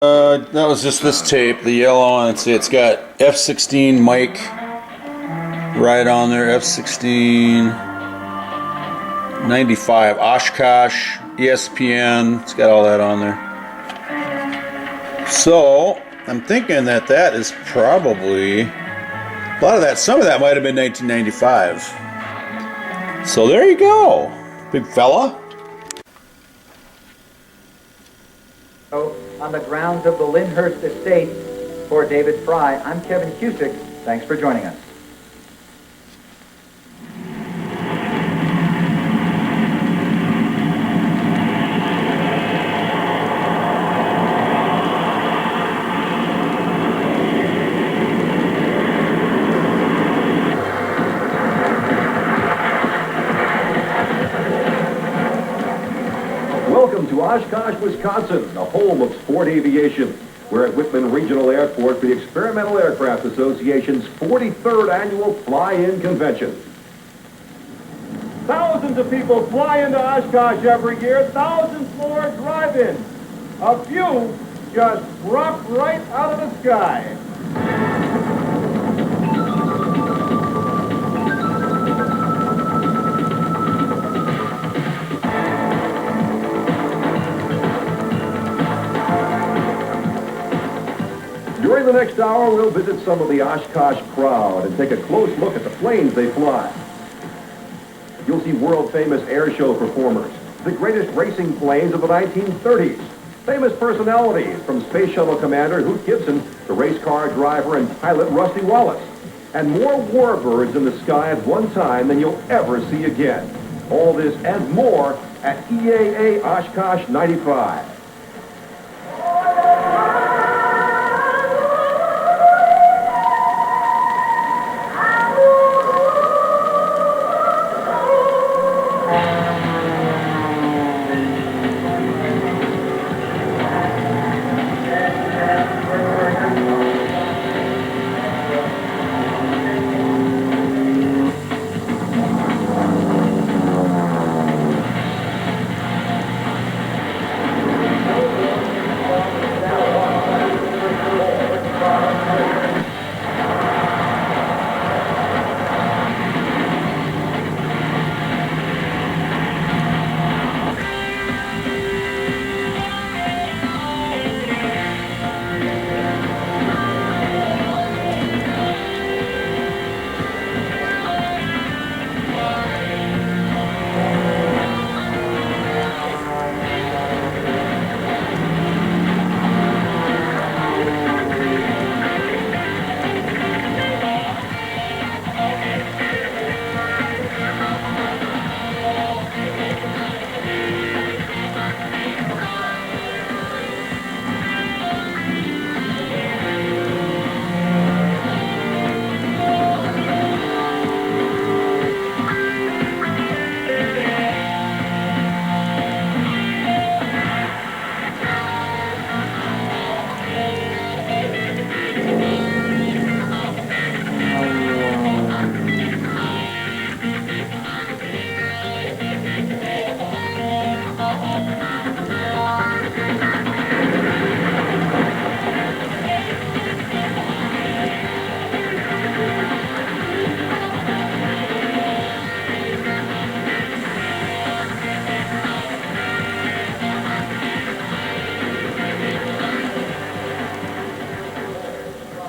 That was just this tape, the yellow, and it's got F16 mic right on there. F16 95 Oshkosh ESPN. It's got all that on there. So I'm thinking that is probably a lot of that. Some of that might have been 1995. So there you go, big fella. On the grounds of the Lyndhurst Estate for David Fry, I'm Kevin Cusick. Thanks for joining us. Welcome to Oshkosh, Wisconsin, the home of sport aviation. We're at Wittman Regional Airport for the Experimental Aircraft Association's 43rd annual fly-in convention. Thousands of people fly into Oshkosh every year, thousands more drive in. A few just drop right out of the sky. During the next hour, we'll visit some of the Oshkosh crowd and take a close look at the planes they fly. You'll see world-famous airshow performers, the greatest racing planes of the 1930s, famous personalities from Space Shuttle Commander Hoot Gibson to race car driver and pilot Rusty Wallace, and more warbirds in the sky at one time than you'll ever see again. All this and more at EAA Oshkosh 95.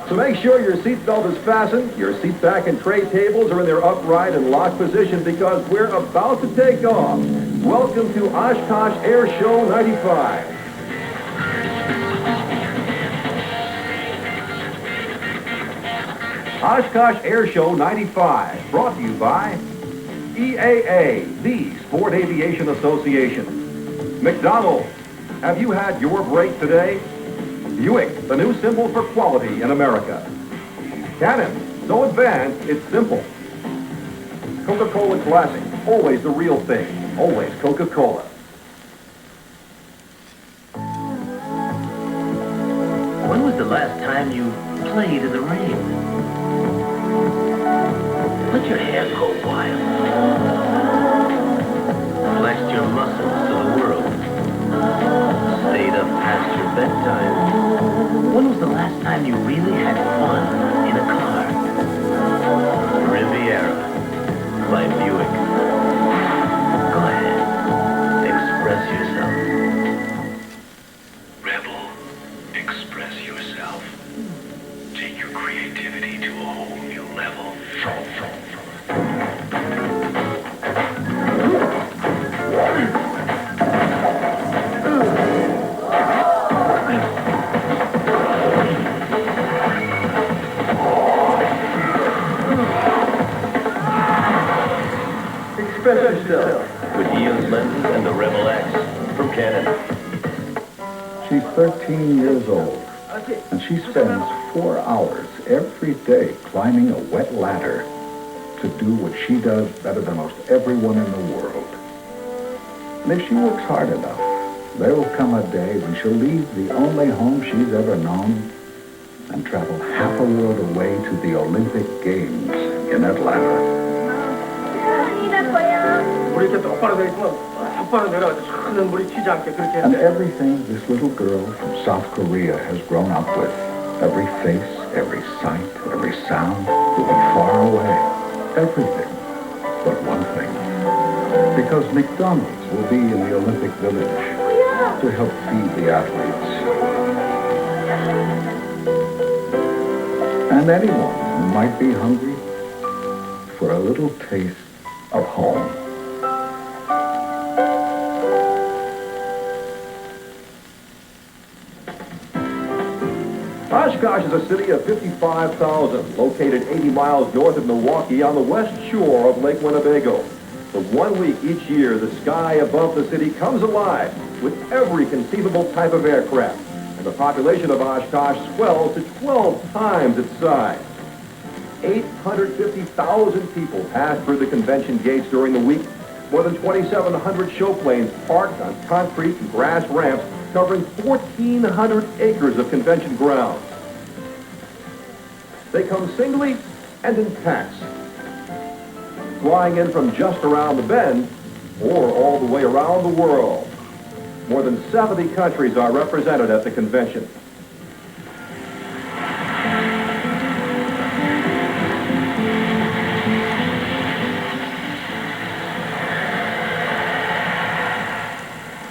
So make sure your seatbelt is fastened, your seat back and tray tables are in their upright and locked position because we're about to take off. Welcome to Oshkosh Air Show 95. Oshkosh Air Show 95, brought to you by EAA, the Sport Aviation Association. McDonald's, have you had your break today? Buick, the new symbol for quality in America. Canon, so advanced, it's simple. Coca-Cola Classic, always the real thing, always Coca-Cola. When was the last time you played in the rain? Let your hair go wild. Flex your muscles to the world. stayed up past your bedtime. When was the last time you really had fun in a car? Riviera by Buick. Go ahead. Express yourself. Rebel, express yourself. Take your creativity to a whole new level. Express yourself. With Ian's lenses and the Rebel X from Canon. She's 13 years old, and she spends 4 hours every day climbing a wet ladder to do what she does better than most everyone in the world. And if she works hard enough, there will come a day when she'll leave the only home she's ever known and travel half a world away to the Olympic Games in Atlanta. 우리 이렇게 똑바로 돼 있으면 똑바로 내려가서 큰 물이 튀지 않게 그렇게 해야 And 돼. everything this little girl from South Korea has grown up with, every face, every sight, every sound, will be far away. Everything but one thing. Because McDonald's will be in the Olympic Village to help feed the athletes. And anyone who might be hungry for a little taste of home. Oshkosh is a city of 55,000, located 80 miles north of Milwaukee on the west shore of Lake Winnebago. For 1 week each year, the sky above the city comes alive with every conceivable type of aircraft, and the population of Oshkosh swells to 12 times its size. 850,000 people pass through the convention gates during the week. More than 2,700 show planes parked on concrete and grass ramps covering 1,400 acres of convention grounds. They come singly and in packs, flying in from just around the bend or all the way around the world. More than 70 countries are represented at the convention.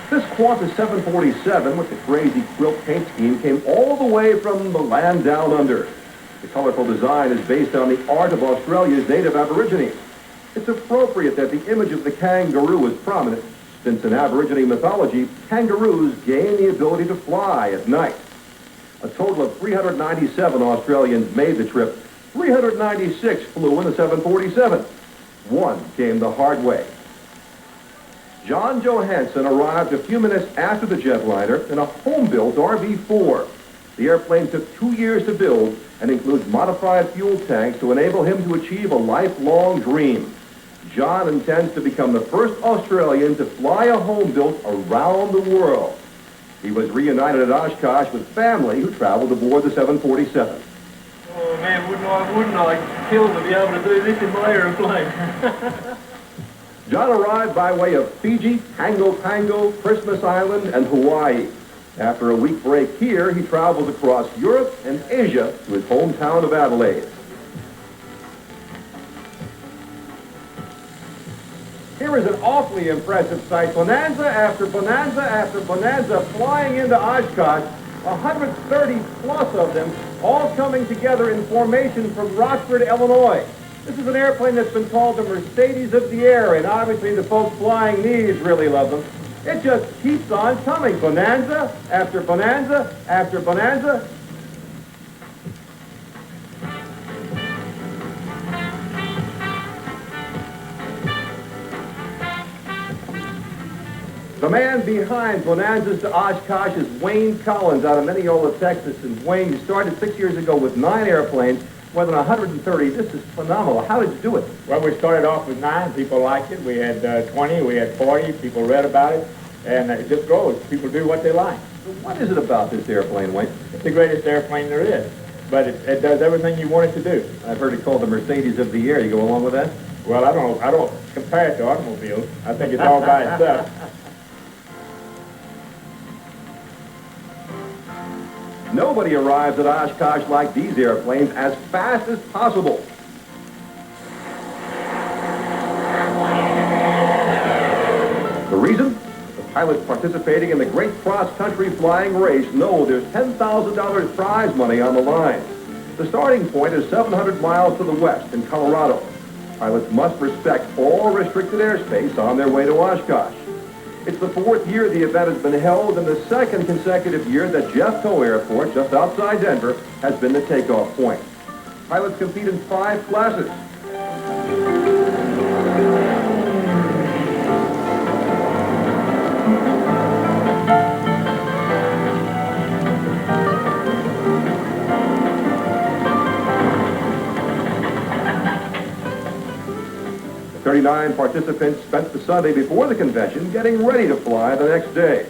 This Qantas 747 with the crazy quilt paint scheme came all the way from the land down under. The colorful design is based on the art of Australia's native Aborigines. It's appropriate that the image of the kangaroo is prominent, since in Aborigine mythology, kangaroos gain the ability to fly at night. A total of 397 Australians made the trip. 396 flew in the 747. One came the hard way. John Johansson arrived a few minutes after the jetliner in a home-built RV-4. The airplane took 2 years to build and includes modified fuel tanks to enable him to achieve a lifelong dream. John intends to become the first Australian to fly a home-built around the world. He was reunited at Oshkosh with family who traveled aboard the 747. Oh man, wouldn't I kill to be able to do this in my airplane? John arrived by way of Fiji, Tango, Christmas Island, and Hawaii. After a week break here, he travels across Europe and Asia to his hometown of Adelaide. Here is an awfully impressive sight. Bonanza after bonanza after bonanza flying into Oshkosh, 130 plus of them, all coming together in formation from Rockford, Illinois. This is an airplane that's been called the Mercedes of the air, and obviously the folks flying these really love them. It just keeps on coming, bonanza after bonanza after bonanza. The man behind Bonanzas to Oshkosh is Wayne Collins out of Mineola, Texas. And Wayne, you started 6 years ago with 9 airplanes, more than 130. This is phenomenal. How did you do it? Well, we started off with 9. People liked it. We had 20. We had 40. People read about it. And it just grows. People do what they like. So what is it about this airplane, Wayne? It's the greatest airplane there is. But it does everything you want it to do. I've heard it called the Mercedes of the air. You go along with that? Well, I don't compare it to automobiles. I think it's all by itself. Nobody arrives at Oshkosh like these airplanes as fast as possible. The reason? The pilots participating in the great cross-country flying race know there's $10,000 prize money on the line. The starting point is 700 miles to the west in Colorado. Pilots must respect all restricted airspace on their way to Oshkosh. It's the 4th year the event has been held and the 2nd consecutive year that Jeffco Airport, just outside Denver, has been the takeoff point. Pilots compete in 5 classes. The 39 participants spent the Sunday before the convention getting ready to fly the next day.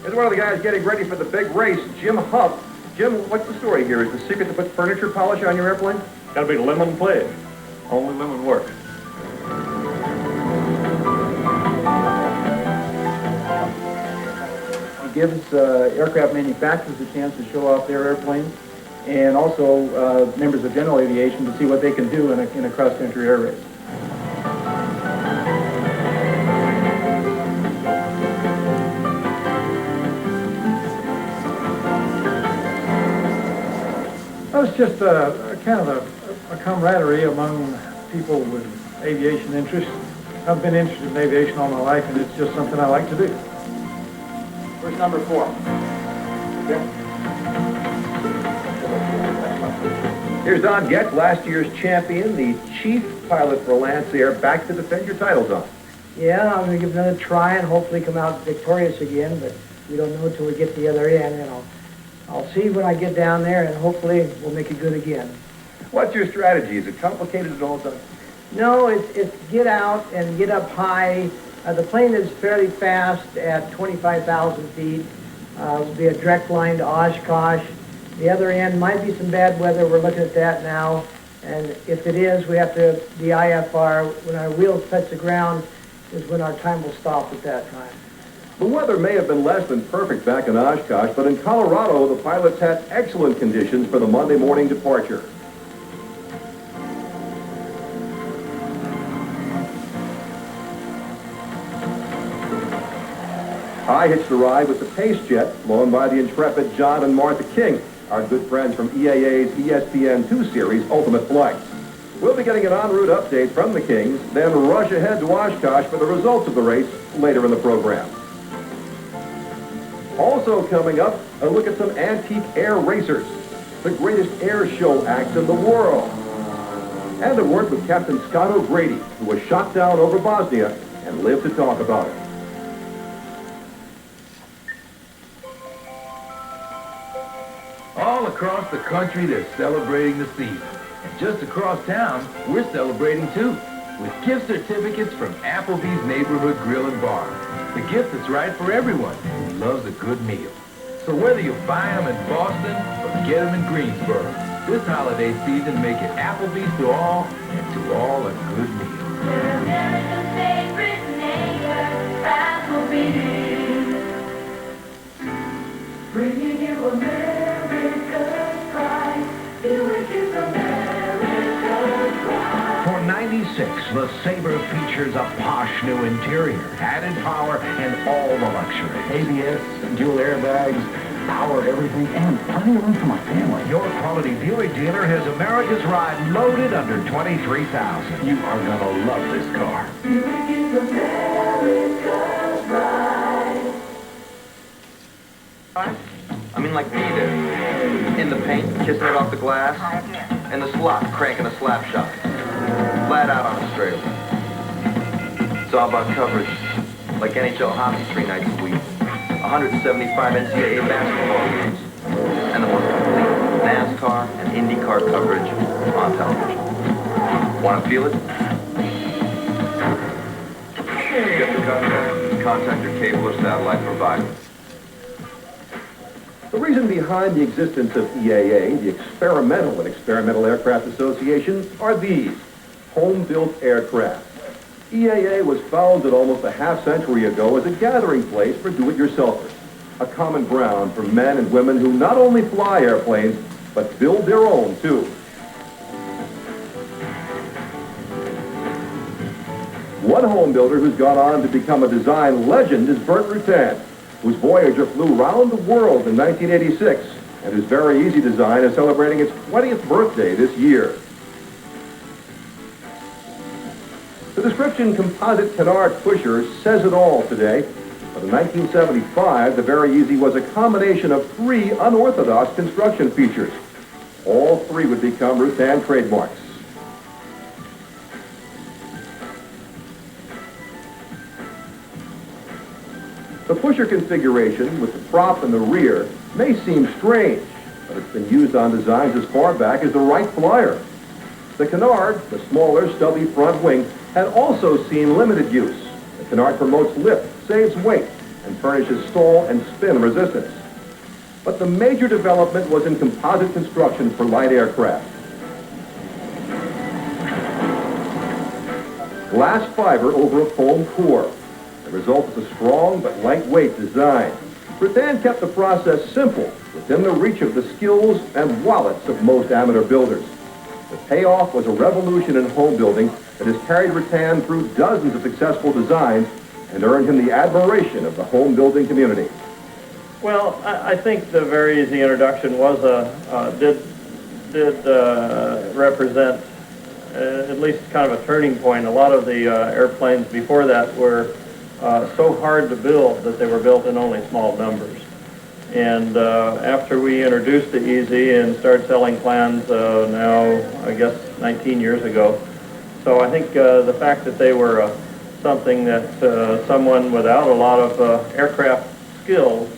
Here's one of the guys getting ready for the big race, Jim Huff. Jim, what's the story here? Is the secret to put furniture polish on your airplane? Gotta be lemon pledge. Only lemon works. It gives aircraft manufacturers a chance to show off their airplanes, and also members of general aviation to see what they can do in a cross-country air race. Well, it's just a kind of a camaraderie among people with aviation interests. I've been interested in aviation all my life, and it's just something I like to do. Where's number 4? Here's Don Getz, last year's champion, the chief pilot for Lance Air, back to defend your title, Don. Yeah, I'm going to give it another try and hopefully come out victorious again, but we don't know until we get to the other end, and I'll see when I get down there, and hopefully we'll make it good again. What's your strategy? Is it complicated at all, Don? No, it's get out and get up high. The plane is fairly fast at 25,000 feet. It'll be a direct line to Oshkosh. The other end might be some bad weather. We're looking at that now. And if it is, we have to, the IFR, when our wheels touch the ground, is when our time will stop at that time. The weather may have been less than perfect back in Oshkosh, but in Colorado, the pilots had excellent conditions for the Monday morning departure. I hitched a ride with the Pace Jet, flown by the intrepid John and Martha King, our good friends from EAA's ESPN 2 series, Ultimate Flights. We'll be getting an en route update from the Kings, then rush ahead to Oshkosh for the results of the race later in the program. Also coming up, a look at some antique air racers, the greatest air show acts in the world. And a word with Captain Scott O'Grady, who was shot down over Bosnia and lived to talk about it. All across the country, they're celebrating the season. And just across town, we're celebrating too, with gift certificates from Applebee's Neighborhood Grill and Bar. The gift that's right for everyone who loves a good meal. So whether you buy them in Boston or get them in Greensboro, this holiday season, make it Applebee's to all, and to all a good meal. America's favorite neighbor, Applebee's. Bringing you America's pride. Here it is, America's pride. For '96, the Sabre features a posh new interior, added power, and all the luxury. ABS, dual airbags, power everything, and plenty of room for my family. Your quality Buick dealer has America's ride loaded under $23,000. You are gonna love this car. Buick is America's pride. I mean, like me did. In the paint, kissing it off the glass. In the slot, cranking a slap shot. Flat out on a straightaway. It's all about coverage. Like NHL hockey 3 nights a week. 175 NCAA basketball games. And the most complete NASCAR and IndyCar coverage on television. Want to feel it? Get the contract. Contact your cable or satellite provider. The reason behind the existence of EAA, the Experimental and Experimental Aircraft Association, are these: home-built aircraft. EAA was founded almost a half-century ago as a gathering place for do-it-yourselfers. a common ground for men and women who not only fly airplanes, but build their own, too. One home builder who's gone on to become a design legend is Bert Rutan, whose Voyager flew round the world in 1986, and whose Very Easy design is celebrating its 20th birthday this year. The description composite canard pusher says it all today, but in 1975, the Very Easy was a combination of 3 unorthodox construction features. All 3 would become Rutan trademarks. The pusher configuration with the prop in the rear may seem strange, but it's been used on designs as far back as the Wright Flyer. The canard, the smaller, stubby front wing, had also seen limited use. The canard promotes lift, saves weight, and furnishes stall and spin resistance. But the major development was in composite construction for light aircraft. Glass fiber over a foam core. The result is a strong but lightweight design. Rutan kept the process simple, within the reach of the skills and wallets of most amateur builders. The payoff was a revolution in home building that has carried Rutan through dozens of successful designs and earned him the admiration of the home building community. Well, I think the Very Easy introduction was did represent at least kind of a turning point. A lot of the airplanes before that were so hard to build that they were built in only small numbers. And after we introduced the Easy and started selling plans now, I guess, 19 years ago. So I think the fact that they were something that someone without a lot of aircraft skills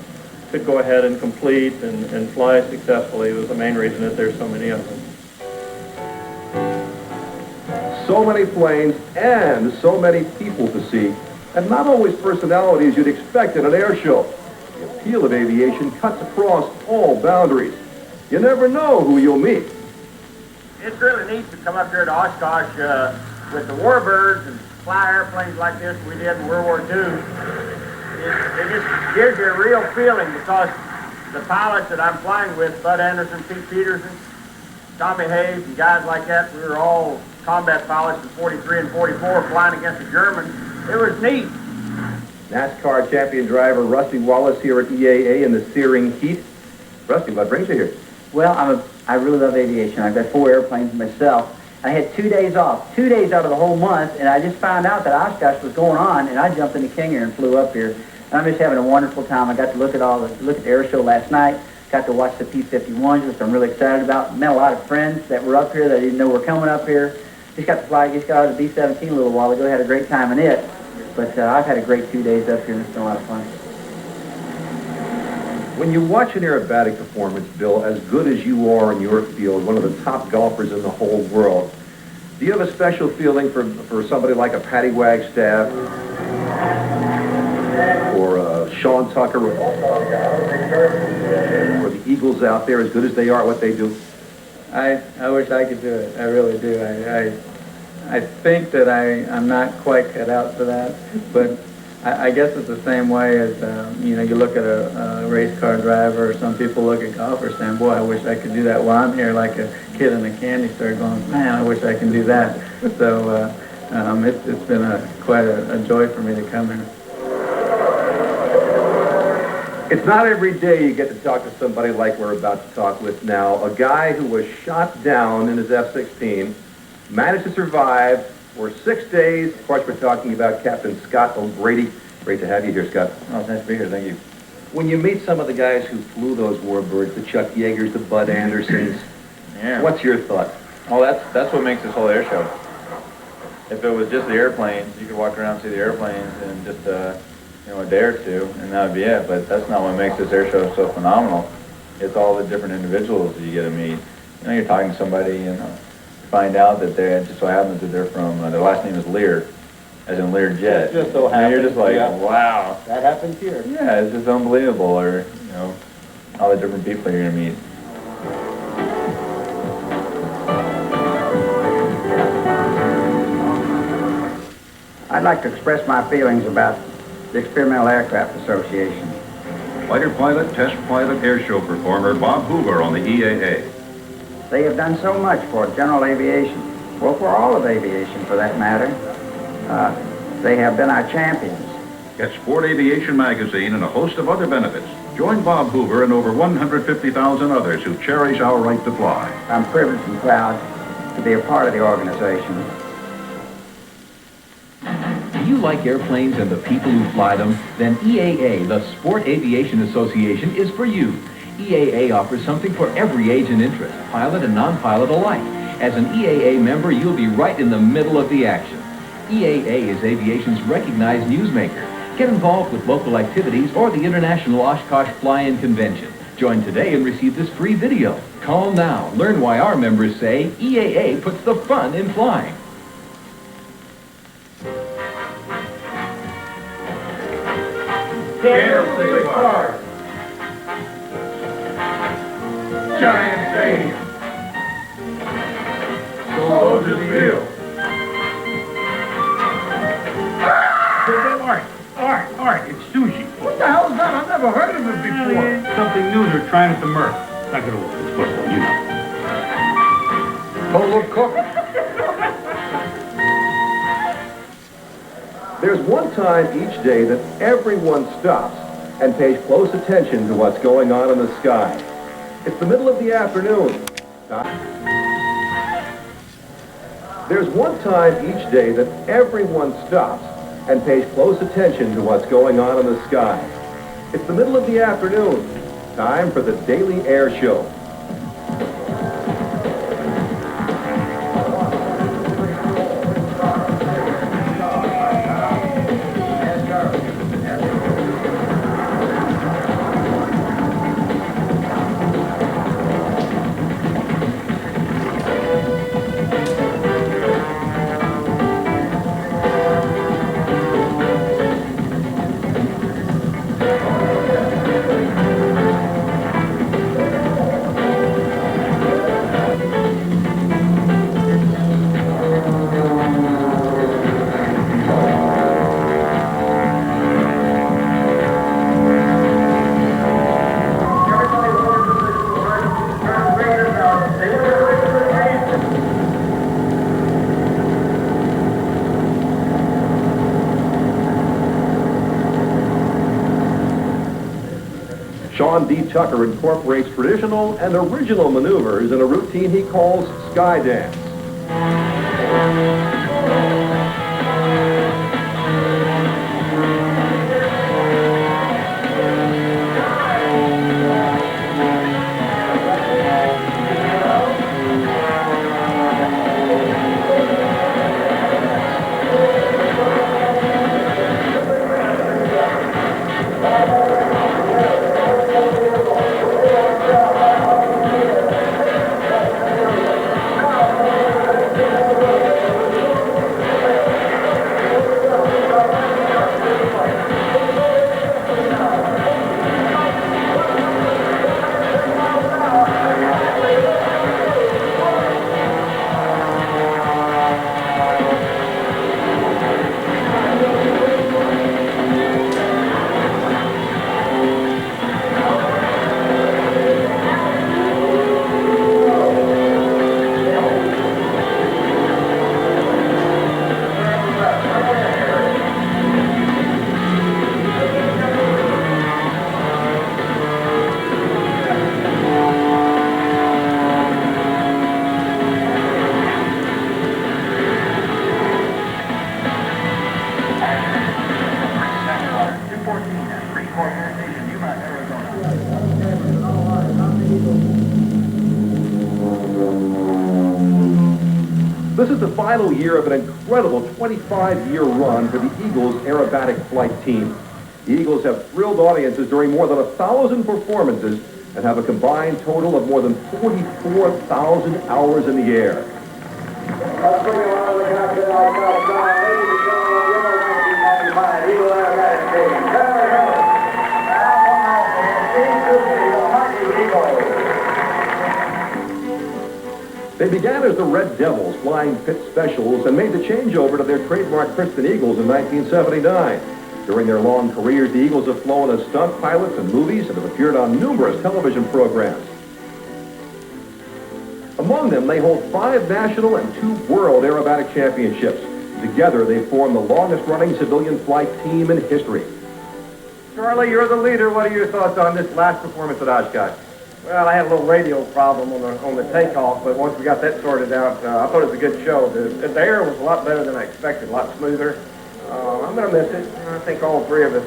could go ahead and complete and fly successfully was the main reason that there's so many of them. So many planes and so many people to see, and not always personalities you'd expect at an air show. The appeal of aviation cuts across all boundaries. You never know who you'll meet. It's really neat to come up here to Oshkosh with the warbirds and fly airplanes like this we did in World War II. It just gives you a real feeling because the pilots that I'm flying with, Bud Anderson, Pete Peterson, Tommy Hayes, and guys like that, we were all combat pilots in 43 and 44 flying against the Germans. It was neat. NASCAR champion driver Rusty Wallace here at EAA in the searing heat. Rusty, what brings you here? Well, I really love aviation. I've got 4 airplanes myself. I had 2 days off, 2 days out of the whole month, and I just found out that Oshkosh was going on, and I jumped in the King Air and flew up here. And I'm just having a wonderful time. I got to look at the air show last night. Got to watch the P-51s, which I'm really excited about. Met a lot of friends that were up here that I didn't know were coming up here. Just got to fly. Just got out of the B-17 a little while ago. Had a great time in it. But I've had a great 2 days up here, and it's been a lot of fun. When you watch an aerobatic performance, Bill, as good as you are in your field, one of the top golfers in the whole world, do you have a special feeling for somebody like a Patty Wagstaff or Sean Tucker or the Eagles out there, as good as they are at what they do? I wish I could do it. I really do. I think that I'm not quite cut out for that, but I guess it's the same way as, you look at a race car driver, or some people look at golfers saying, boy, I wish I could do that. Well, I'm here like a kid in a candy store going, man, I wish I can do that. So it's been quite a joy for me to come here. It's not every day you get to talk to somebody like we're about to talk with now, a guy who was shot down in his F-16, managed to survive for 6 days. Of course, we're talking about Captain Scott O'Grady. Great to have you here, Scott. Oh, it's nice to be here. Thank you. When you meet some of the guys who flew those warbirds, the Chuck Yeagers, the Bud Andersons, Yeah. what's your thought? Oh, that's what makes this whole air show. If it was just the airplanes, you could walk around and see the airplanes in just a day or two, and that would be it. But that's not what makes this air show so phenomenal. It's all the different individuals that you get to meet. You're talking to somebody, find out that it just so happens that they're from, their last name is Lear, as in Learjet. It just so happens. And you're just like, yeah. wow. That happens here. Yeah, it's just unbelievable, or, all the different people you're going to meet. I'd like to express my feelings about the Experimental Aircraft Association. fighter pilot, test pilot, airshow performer Bob Hoover on the EAA. They have done so much for general aviation, well, for all of aviation for that matter. They have been our champions. Get Sport Aviation magazine and a host of other benefits. Join Bob Hoover and over 150,000 others who cherish our right to fly. I'm privileged and proud to be a part of the organization. Do you like airplanes and the people who fly them? Then EAA, the Sport Aviation Association, is for you. EAA offers something for every age and interest, pilot and non-pilot alike. As an EAA member, you'll be right in the middle of the action. EAA is aviation's recognized newsmaker. Get involved with local activities or the International Oshkosh Fly-In Convention. Join today and receive this free video. Call now. Learn why our members say EAA puts the fun in flying. Carefully apart. Giant stadium. Soldiers field. Art, it's sushi. What the hell is that? I've never heard of it before. Something new, they're trying at the Merc. Not gonna work, it's football, you know. Overcooked. There's one time each day that everyone stops and pays close attention to what's going on in the sky. It's the middle of the afternoon. There's one time each day that everyone stops and pays close attention to what's going on in the sky. It's the middle of the afternoon. Time for the Daily Air Show. Sean D. Tucker incorporates traditional and original maneuvers in a routine he calls Sky Dance. This is the final year of an incredible 25-year run for the Eagles aerobatic flight team. The Eagles have thrilled audiences during more than 1,000 performances and have a combined total of more than 44,000 hours in the air. They began as the Red Devils, flying pit specials, and made the changeover to their trademark Princeton Eagles in 1979. During their long careers, the Eagles have flown as stunt pilots in movies and have appeared on numerous television programs. Among them, they hold 5 national and 2 world aerobatic championships. Together, they form the longest-running civilian flight team in history. Charlie, you're the leader. What are your thoughts on this last performance at Oshkosh? Well, I had a little radio problem on the takeoff, but once we got that sorted out, I thought it was a good show. The air was a lot better than I expected, a lot smoother. I'm going to miss it. I think all 3 of us,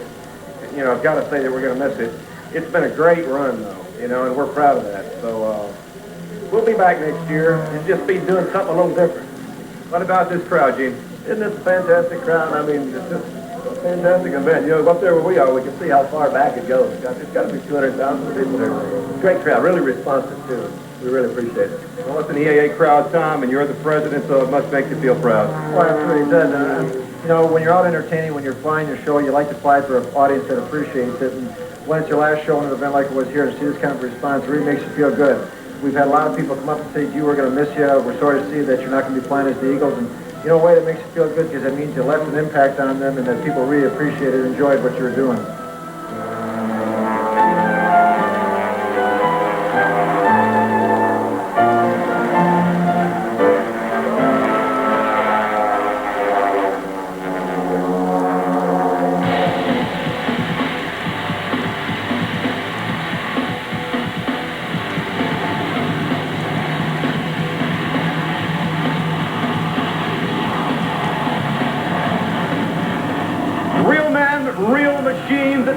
have got to say that we're going to miss it. It's been a great run, though, and we're proud of that. So we'll be back next year and just be doing something a little different. What about this crowd, Gene? Isn't this a fantastic crowd? I mean, it's just a fantastic event. Up there where we are, we can see how far back it goes. It's got to be 200,000 people there. Great crowd, really responsive, too. We really appreciate it. Well, it's an EAA crowd, Tom, and you're the president, so it must make you feel proud. Well, it really does. When you're out entertaining, when you're flying your show, you like to fly for an audience that appreciates it. And when it's your last show in an event like it was here, to see this kind of response really makes you feel good. We've had a lot of people come up and say, gee, we're going to miss you. We're sorry to see that you're not going to be flying as the Eagles. And in a way that makes you feel good because it means you left an impact on them and that people really appreciated and enjoyed what you were doing.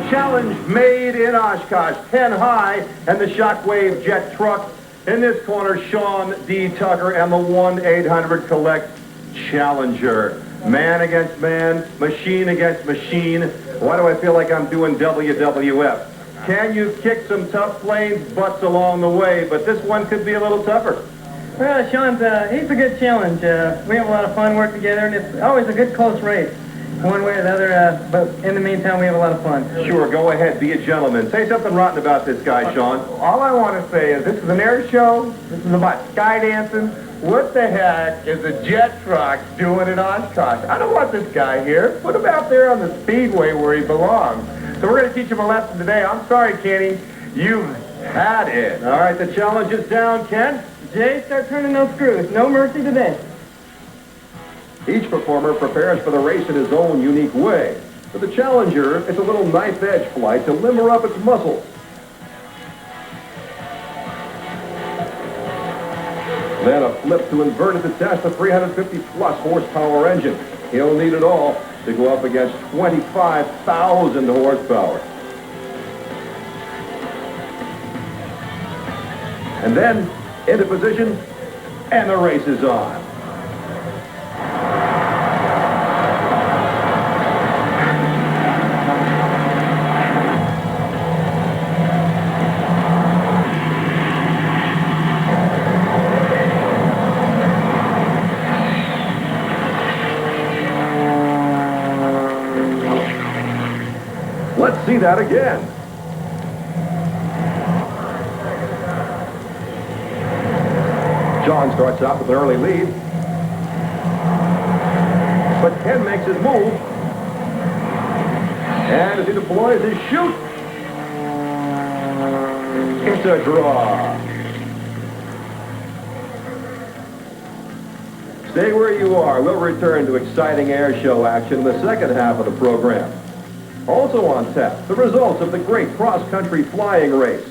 Challenge made in Oshkosh, 10 high, and the Shockwave jet truck. In this corner, Sean D. Tucker and the 1-800-COLLECT Challenger. Man against man, machine against machine. Why do I feel like I'm doing WWF? Can you kick some tough planes' butts along the way, but this one could be a little tougher. Well, Sean's, he's a good challenge. We have a lot of fun working together, and it's always a good close race. One way or the other, but in the meantime, we have a lot of fun. Sure, go ahead, be a gentleman. Say something rotten about this guy, Sean. All I want to say is this is an air show. This is about sky dancing. What the heck is a jet truck doing in Oshkosh? I don't want this guy here. Put him out there on the speedway where he belongs. So we're going to teach him a lesson today. I'm sorry, Kenny. You've had it. All right, the challenge is down, Ken. Jay, start turning those screws. No mercy today. Each performer prepares for the race in his own unique way. For the Challenger, it's a little knife-edge flight to limber up its muscles. Then a flip to invert it to test the 350-plus horsepower engine. He'll need it all to go up against 25,000 horsepower. And then into position, and the race is on. Let's see that again. John starts out with an early lead. But Ken makes his move. And as he deploys his chute, it's a draw. Stay where you are. We'll return to exciting air show action in the second half of the program. Also on tap, the results of the great cross-country flying race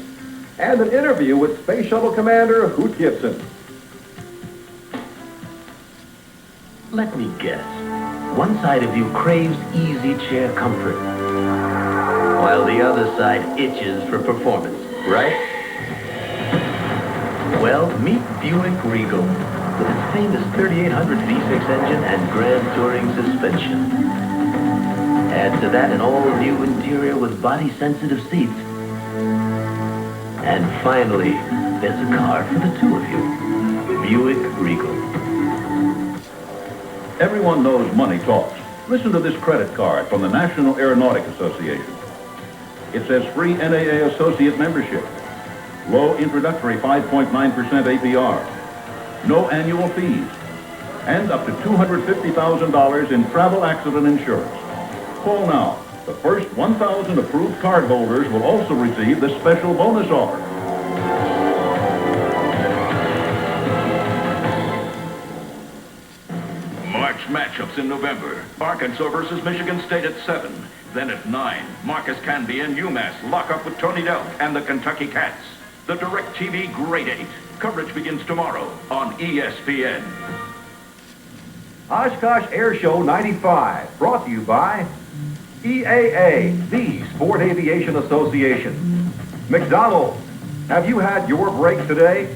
and an interview with Space Shuttle Commander Hoot Gibson. Let me guess. One side of you craves easy chair comfort, while the other side itches for performance, right? Well, meet Buick Regal with its famous 3800 V6 engine and Grand Touring suspension. Add to that an all-new interior with body-sensitive seats. And finally, there's a car for the two of you. Buick Regal. Everyone knows money talks. Listen to this credit card from the National Aeronautic Association. It says free NAA associate membership, low introductory 5.9% APR, no annual fees, and up to $250,000 in travel accident insurance. Call now The first 1,000 approved cardholders will also receive this special bonus offer. March matchups in November. Arkansas versus Michigan State at 7. Then at 9, Marcus Canby and UMass lock up with Tony Delk and the Kentucky Cats. The DirecTV Grade 8. Coverage begins tomorrow on ESPN. Oshkosh Air Show 95, brought to you by EAA, the Sport Aviation Association. McDonald's, have you had your break today?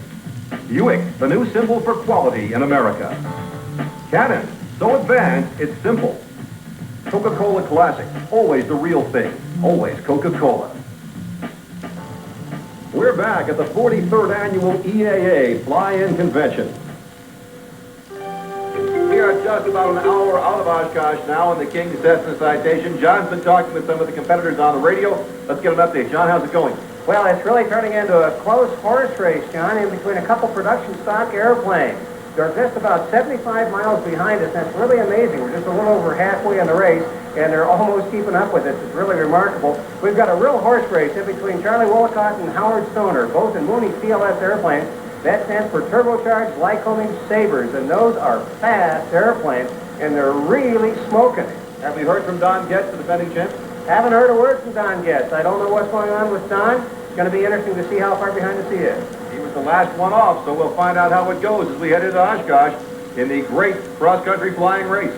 Buick, the new symbol for quality in America. Canon, so advanced, it's simple. Coca-Cola Classic, always the real thing, always Coca-Cola. We're back at the 43rd Annual EAA Fly-In Convention. We are just about an hour out of Oshkosh now in the Cmgus Vcr citation. John's been talking with some of the competitors on the radio. Let's get an update. John, how's it going? Well, it's really turning into a close horse race, John, in between a couple production stock airplanes. They're just about 75 miles behind us. That's really amazing. We're just a little over halfway in the race, and they're almost keeping up with us. It's really remarkable. We've got a real horse race in between Charlie Wollicott and Howard Stoner, both in Mooney CLS airplanes. That stands for turbocharged Lycoming Sabres, and those are fast airplanes, and they're really smoking it. Have we heard from Don Getz, the defending champ? Haven't heard a word from Don Getz. I don't know what's going on with Don. It's going to be interesting to see how far behind us he is. He was the last one off, so we'll find out how it goes as we head into Oshkosh in the great cross-country flying race.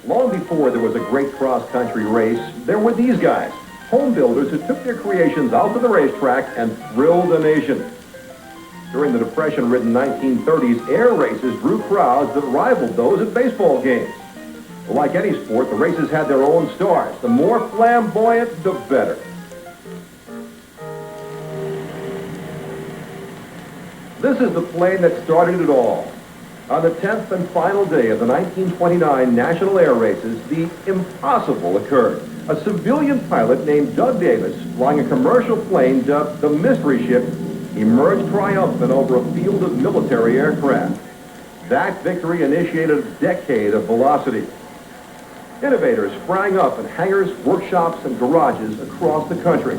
Long before there was a great cross-country race, there were these guys, home builders who took their creations out to the racetrack and thrilled the nation. During the Depression-ridden 1930s, air races drew crowds that rivaled those at baseball games. Like any sport, the races had their own stars. The more flamboyant, the better. This is the plane that started it all. On the 10th and final day of the 1929 National Air Races, the impossible occurred. A civilian pilot named Doug Davis, flying a commercial plane dubbed the Mystery Ship, emerged triumphant over a field of military aircraft. That victory initiated a decade of velocity. Innovators sprang up in hangars, workshops, and garages across the country.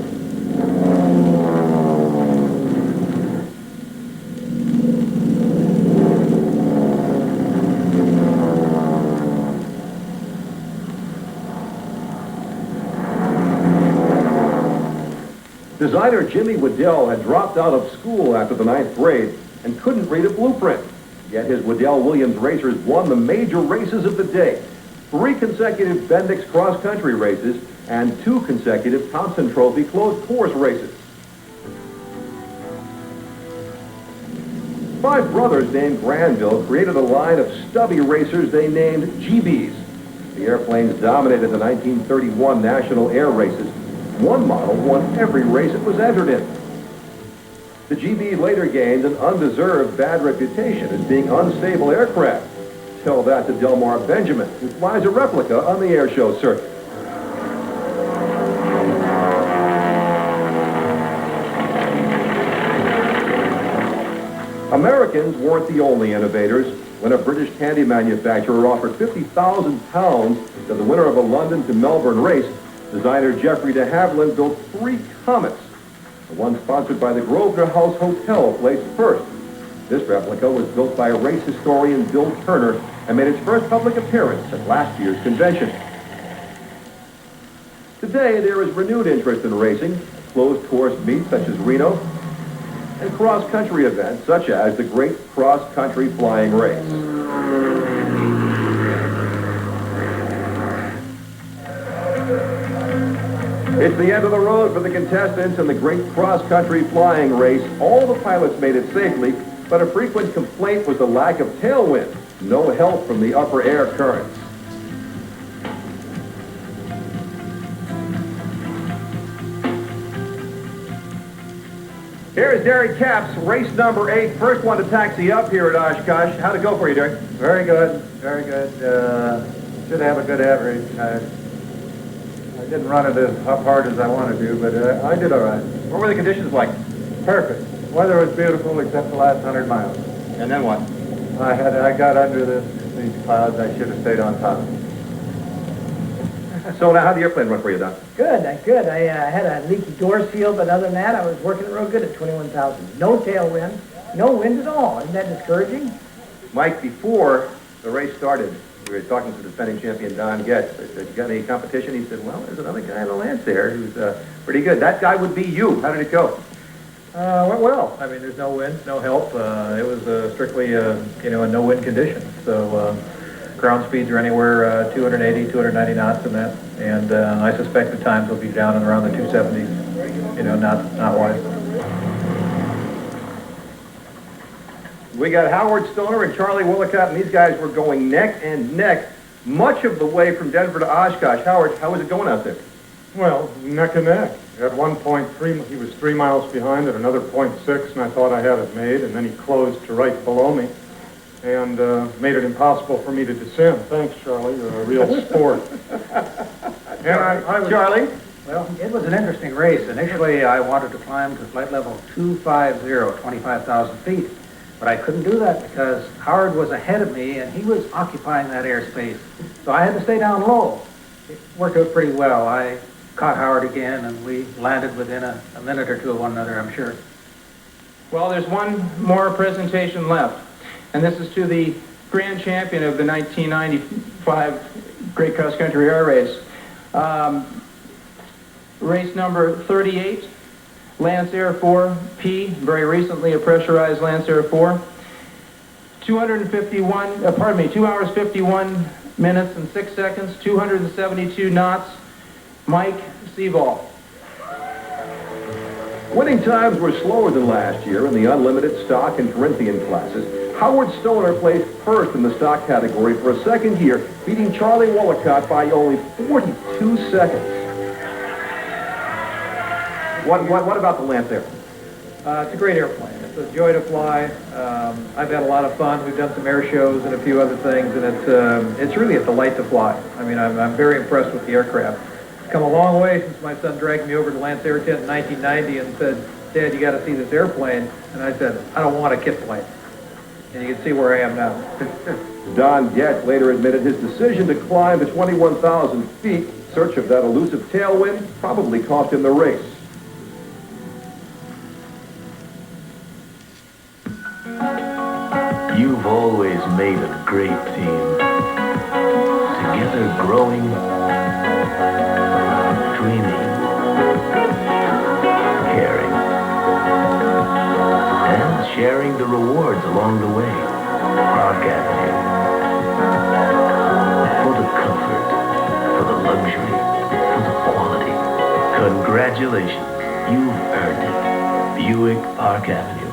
Designer Jimmy Waddell had dropped out of school after the 9th grade and couldn't read a blueprint. Yet his Waddell Williams racers won the major races of the day. 3 consecutive Bendix cross-country races and 2 consecutive Thompson Trophy closed course races. 5 brothers named Granville created a line of stubby racers they named GBs. The airplanes dominated the 1931 National Air Races. One model won every race it was entered in. The GB later gained an undeserved bad reputation as being unstable aircraft. Tell that to Delmar Benjamin, who flies a replica on the airshow circuit. Americans weren't the only innovators. When a British candy manufacturer offered 50,000 pounds to the winner of a London to Melbourne race, designer Jeffrey de Havilland built 3 Comets. The one sponsored by the Grosvenor House Hotel placed first. This replica was built by race historian Bill Turner and made its first public appearance at last year's convention. Today, there is renewed interest in racing, closed course meets such as Reno, and cross-country events such as the Great Cross-Country Flying Race. It's the end of the road for the contestants in the Great Cross-Country Flying Race. All the pilots made it safely, but a frequent complaint was the lack of tailwind. No help from the upper air currents. Here's Derek Capps, race number 8, first one to taxi up here at Oshkosh. How'd it go for you, Derek? Very good, very good. Should have a good average. I didn't run it as hard as I wanted to, but I did all right. What were the conditions like? Perfect. Weather was beautiful except the last 100 miles. And then what? I got under these clouds. I should have stayed on top. So now, how'd the airplane run for you, Don? Good, good. I had a leaky door seal, but other than that, I was working real good at 21,000. No tailwind, no wind at all. Isn't that discouraging? Mike, before the race started, we were talking to the defending champion, Don Getz. I said, you got any competition? He said, well, there's another guy in the Lance there who's pretty good. That guy would be you. How did it go? Went well. I mean, there's no wind, no help. It was strictly, a no-wind condition. So ground speeds are anywhere 280, 290 knots in that. And I suspect the times will be down and around the 270s, not wise. We got Howard Stoner and Charlie Willicott, and these guys were going neck and neck much of the way from Denver to Oshkosh. Howard, how was it going out there? Well, neck and neck. At 1.3, he was 3 miles behind at another 0.6, and I thought I had it made, and then he closed to right below me and made it impossible for me to descend. Thanks, Charlie. You're a real sport. And I was, Charlie? Well, it was an interesting race. Initially, I wanted to climb to flight level 250, 25,000 feet. But I couldn't do that because Howard was ahead of me and he was occupying that airspace. So I had to stay down low. It worked out pretty well. I caught Howard again and we landed within a minute or two of one another, I'm sure. Well, there's one more presentation left. And this is to the grand champion of the 1995 Great Cross Country Air Race. Race number 38. Lance Air 4P, very recently a pressurized Lance Air 4. 2 hours 51 minutes and 6 seconds, 272 knots. Mike Seaball. Winning times were slower than last year in the unlimited stock and Corinthian classes. Howard Stoner placed first in the stock category for a second year, beating Charlie Willicott by only 42 seconds. What about the Lance Air? It's a great airplane. It's a joy to fly. I've had a lot of fun. We've done some air shows and a few other things, and it's really a delight to fly. I mean, I'm very impressed with the aircraft. It's come a long way since my son dragged me over to Lance Air Tent in 1990 and said, Dad, you got to see this airplane. And I said, I don't want a kit plane. And you can see where I am now. Don Getz later admitted his decision to climb to 21,000 feet in search of that elusive tailwind probably cost him the race. You've always made a great team. Together growing, dreaming, caring, and sharing the rewards along the way. Park Avenue. For the comfort, for the luxury, for the quality. Congratulations, you've earned it. Buick Park Avenue.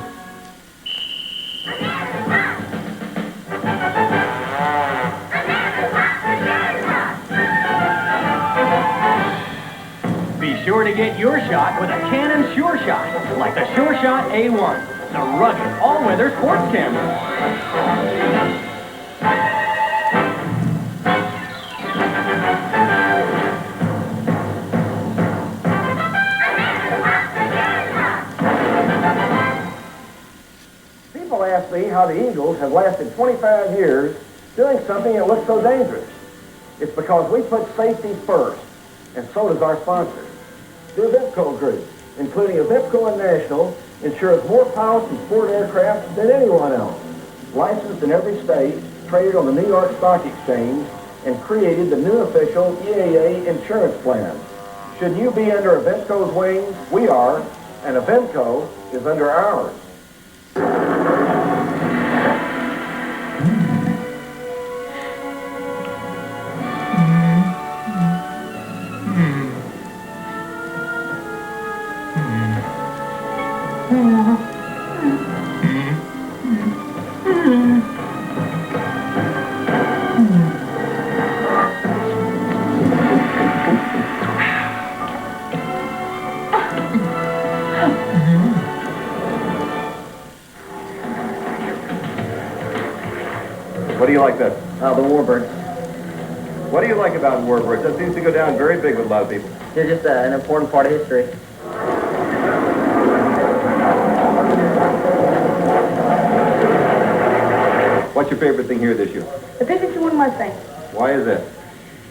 Sure to get your shot with a Canon Sure Shot, like the Sure Shot A1, the rugged all-weather sports camera. People ask me how the Eagles have lasted 25 years doing something that looks so dangerous. It's because we put safety first, and so does our sponsor. The Avipco Group, including Avipco and National, insures more pilots and sport aircraft than anyone else. Licensed in every state, traded on the New York Stock Exchange, and created the new official EAA insurance plan. Should you be under Avipco's wings, we are, and Avipco is under ours. What do you like best? The Warbirds. What do you like about Warbirds? That seems to go down very big with a lot of people. They're just an important part of history. What's your favorite thing here this year? The 52 Mustang. Why is that?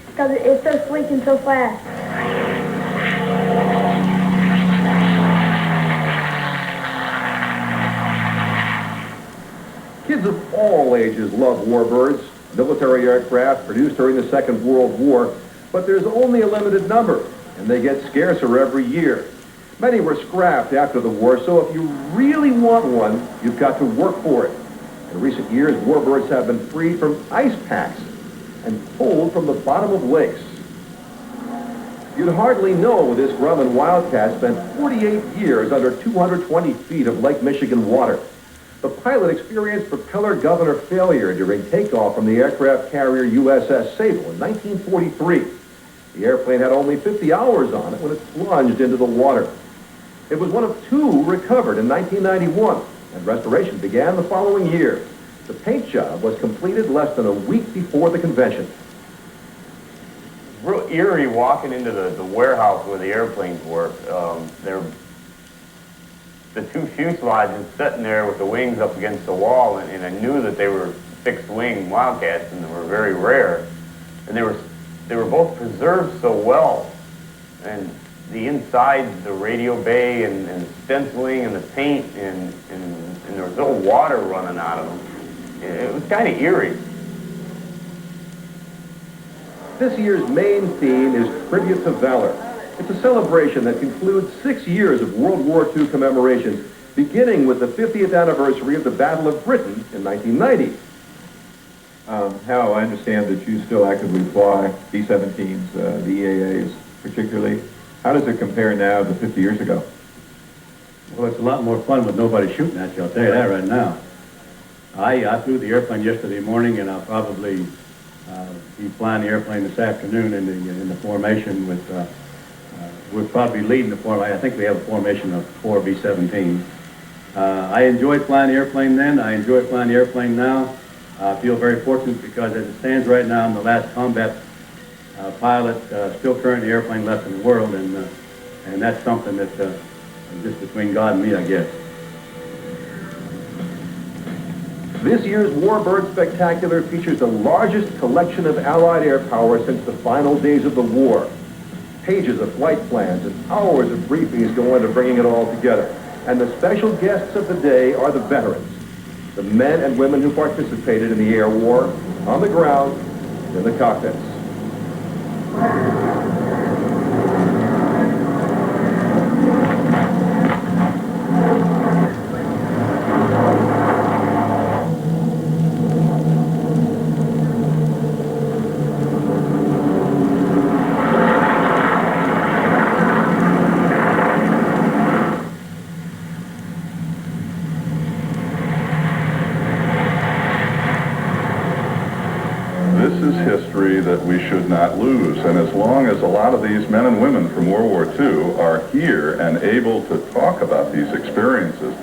It's because it starts blinking so fast. Kids of all ages love warbirds, military aircraft produced during the Second World War, but there's only a limited number, and they get scarcer every year. Many were scrapped after the war, so if you really want one, you've got to work for it. In recent years, warbirds have been freed from ice packs and pulled from the bottom of lakes. You'd hardly know this Grumman Wildcat spent 48 years under 220 feet of Lake Michigan water. The pilot experienced propeller governor failure during takeoff from the aircraft carrier USS Sable in 1943. The airplane had only 50 hours on it when it plunged into the water. It was one of two recovered in 1991, and restoration began the following year. The paint job was completed less than a week before the convention. Real eerie walking into the warehouse where the airplanes work. The two fuselages sitting there with the wings up against the wall, and I knew that they were fixed-wing Wildcats, and they were very rare. And they were both preserved so well. And the inside, the radio bay, and stenciling, and the paint, and there was no water running out of them. It was kind of eerie. This year's main theme is Tribute to Valor. It's a celebration that concludes 6 years of World War II commemorations, beginning with the 50th anniversary of the Battle of Britain in 1990. Hal, I understand that you still actively fly B-17s, the EAAs particularly. How does it compare now to 50 years ago? Well, it's a lot more fun with nobody shooting at you, I'll tell you that right now. I flew the airplane yesterday morning, and I'll probably be flying the airplane this afternoon in the formation with, we're probably leading the formation. I think we have a formation of 4 B-17s. I enjoyed flying the airplane then. I enjoy flying the airplane now. I feel very fortunate because as it stands right now, I'm the last combat pilot still currently airplane left in the world, and that's something that's just between God and me, I guess. This year's Warbird Spectacular features the largest collection of Allied air power since the final days of the war. Pages of flight plans and hours of briefings go into bringing it all together. And the special guests of the day are the veterans, the men and women who participated in the air war, on the ground, in the cockpits. That we should not lose. And as long as a lot of these men and women from World War II are here and able to talk about these experiences,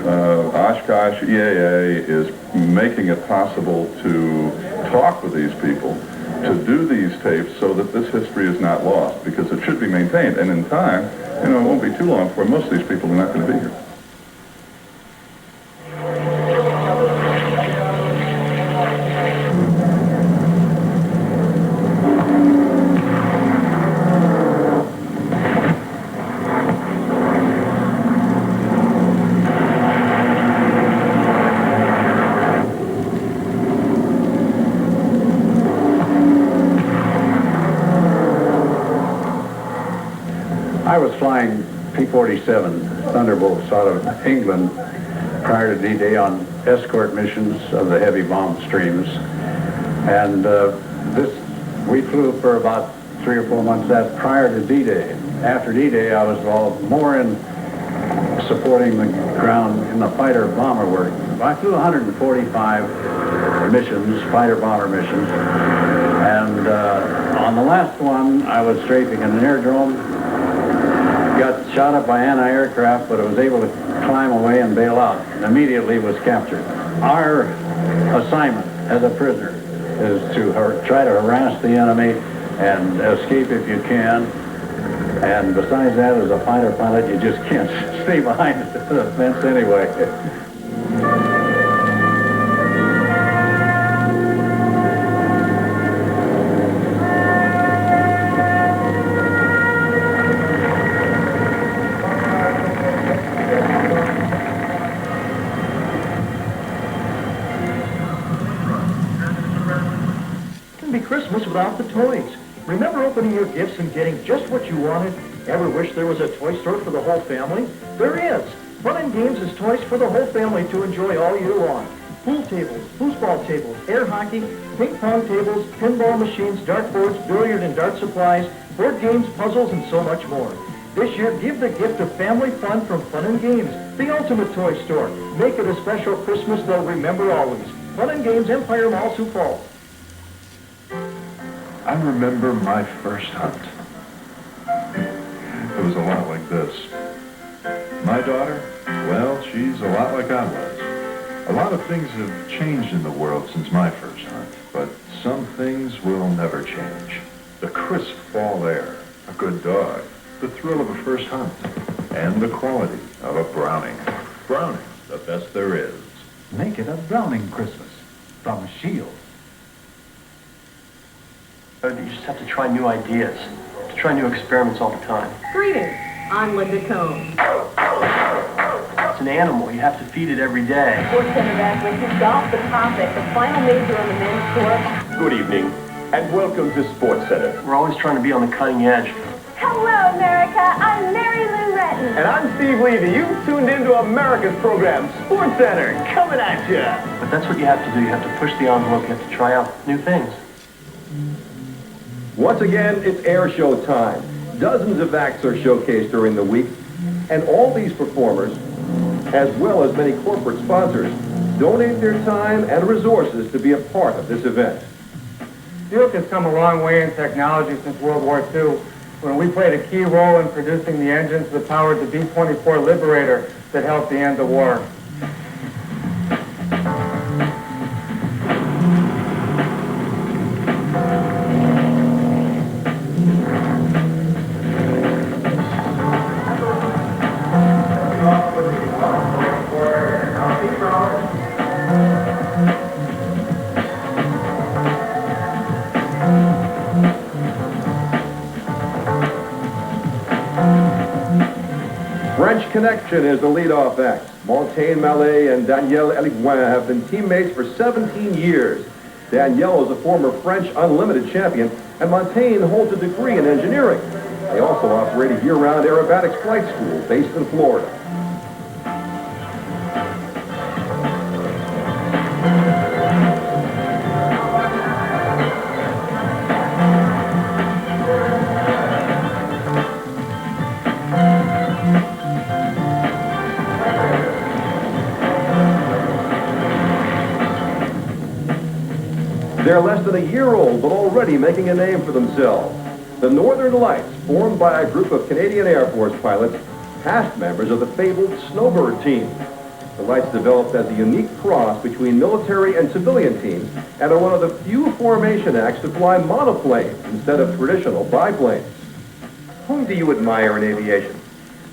Oshkosh EAA is making it possible to talk with these people, to do these tapes so that this history is not lost, because it should be maintained. And in time, it won't be too long before most of these people are not going to be here. I was flying P-47 Thunderbolts out of England prior to D-Day on escort missions of the heavy bomb streams. And we flew for about 3 or 4 months prior to D-Day. After D-Day, I was involved more in supporting the ground in the fighter bomber work. I flew 145 missions, fighter bomber missions. And on the last one, I was strafing an aerodrome. Got shot up by anti-aircraft, but I was able to climb away and bail out, and immediately was captured. Our assignment as a prisoner is to try to harass the enemy and escape if you can. And besides that, as a fighter pilot, you just can't stay behind the fence anyway. Christmas without the toys. Remember opening your gifts and getting just what you wanted? Ever wish there was a toy store for the whole family? There is. Fun and Games is toys for the whole family to enjoy all year long. Pool tables, foosball tables, air hockey, ping pong tables, pinball machines, dartboards, billiard and dart supplies, board games, puzzles, and so much more. This year, give the gift of family fun from Fun and Games, the ultimate toy store. Make it a special Christmas they'll remember always. Fun and Games, Empire Mall, Sioux Falls. I remember my first hunt. It was a lot like this. My daughter, well, she's a lot like I was. A lot of things have changed in the world since my first hunt, but some things will never change. The crisp fall air, a good dog, the thrill of a first hunt, and the quality of a Browning. Browning, the best there is. Make it a Browning Christmas from Shield. You just have to try new ideas, to try new experiments all the time. Greetings, I'm Linda Cohn. It's an animal. You have to feed it every day. Sports Center back with you. Golf the topic, the final major on the men's tour. Good evening, and welcome to Sports Center. We're always trying to be on the cutting edge. Hello, America. I'm Mary Lou Retton. And I'm Steve Levy. You tuned into America's program, Sports Center, coming at you. But that's what you have to do. You have to push the envelope. You have to try out new things. Once again, it's air show time. Dozens of acts are showcased during the week, and all these performers, as well as many corporate sponsors, donate their time and resources to be a part of this event. Buick has come a long way in technology since World War II, when we played a key role in producing the engines that powered the B-24 Liberator that helped to end the war. French Connection is the lead-off act. Montaigne Mallet and Danielle Eligouin have been teammates for 17 years. Danielle is a former French Unlimited champion, and Montaigne holds a degree in engineering. They also operate a year-round aerobatics flight school based in Florida. They're less than a year old, but already making a name for themselves. The Northern Lights, formed by a group of Canadian Air Force pilots, past members of the fabled Snowbird team. The Lights developed as a unique cross between military and civilian teams and are one of the few formation acts to fly monoplanes instead of traditional biplanes. Whom do you admire in aviation?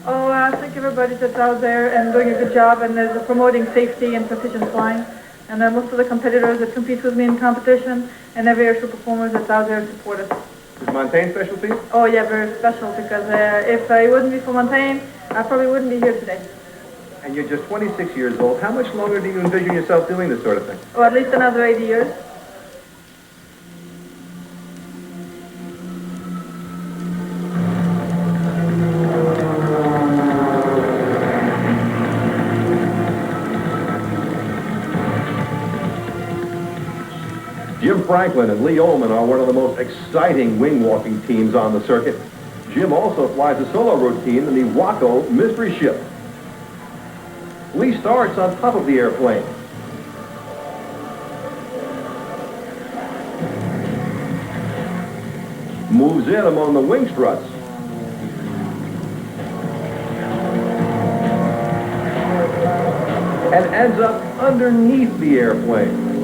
Oh, I think everybody that's out there and doing a good job and is promoting safety and proficient flying. And most of the competitors that compete with me in competition and every airshow performers that's out there to support us. Is Montaigne specialty? Oh yeah, very special because if it wouldn't be for Montaigne, I probably wouldn't be here today. And you're just 26 years old. How much longer do you envision yourself doing this sort of thing? Or at least another 80 years. Jim Franklin and Lee Ullman are one of the most exciting wing-walking teams on the circuit. Jim also flies a solo routine in the Waco Mystery Ship. Lee starts on top of the airplane. Moves in among the wing struts. And ends up underneath the airplane.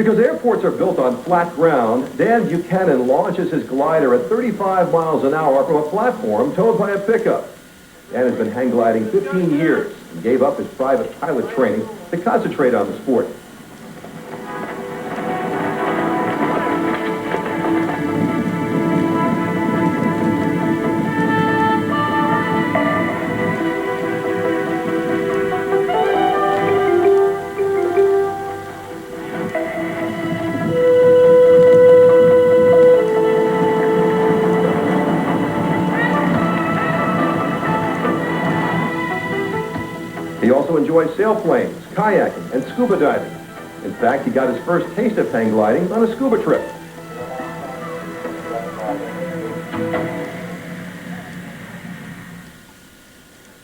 Because airports are built on flat ground, Dan Buchanan launches his glider at 35 miles an hour from a platform towed by a pickup. Dan has been hang gliding 15 years and gave up his private pilot training to concentrate on the sport. He also enjoys sailplanes, kayaking, and scuba diving. In fact, he got his first taste of hang gliding on a scuba trip.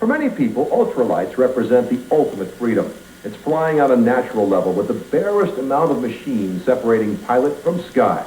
For many people, ultralights represent the ultimate freedom. It's flying on a natural level with the barest amount of machine separating pilot from sky.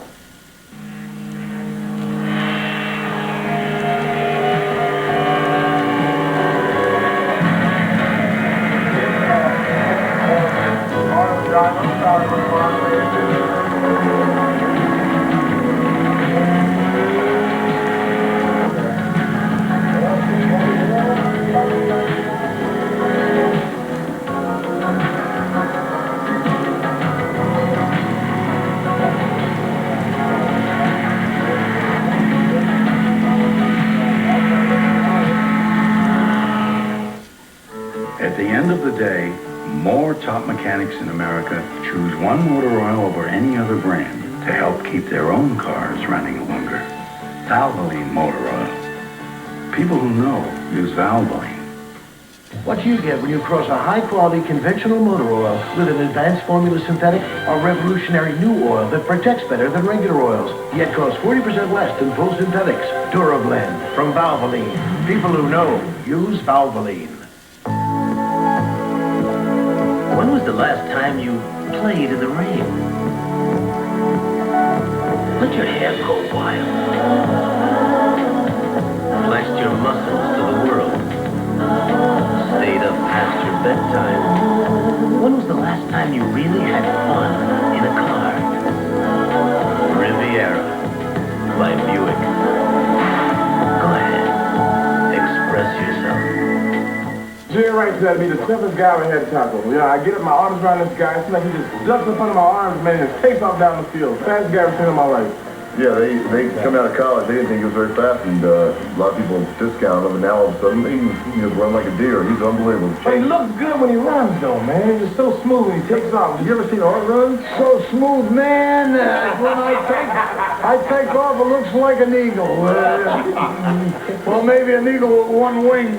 At the end of the day, more top mechanics in America choose one motor oil over any other brand to help keep their own cars running longer. Valvoline motor oil. People who know use Valvoline. What you get when you cross a high-quality conventional motor oil with an advanced formula synthetic or revolutionary new oil that protects better than regular oils, yet costs 40% less than full synthetics. DuraBlend from Valvoline. People who know use Valvoline. When was the last time you played in the rain? Let your hair go wild. Flexed your muscles to the world. Stayed up past your bedtime. When was the last time you really had fun in a car? Riviera by Buick. Go ahead. Express yourself. Jerry Wright said I'd be the toughest guy I had tackle. You know, I get up my arms around this guy, it's like he just jumps in front of my arms, man, and takes off down the field. Fastest guy I've ever seen in my life. Yeah, they come out of college, they didn't think he was very fast, and a lot of people discounted him, and now all of a sudden he can just run like a deer. He's unbelievable. But he looks good when he runs, though, man. He's just so smooth when he takes off. You ever seen Art run? So smooth, man. When I take off, it looks like an eagle. Well, maybe an eagle with one wing.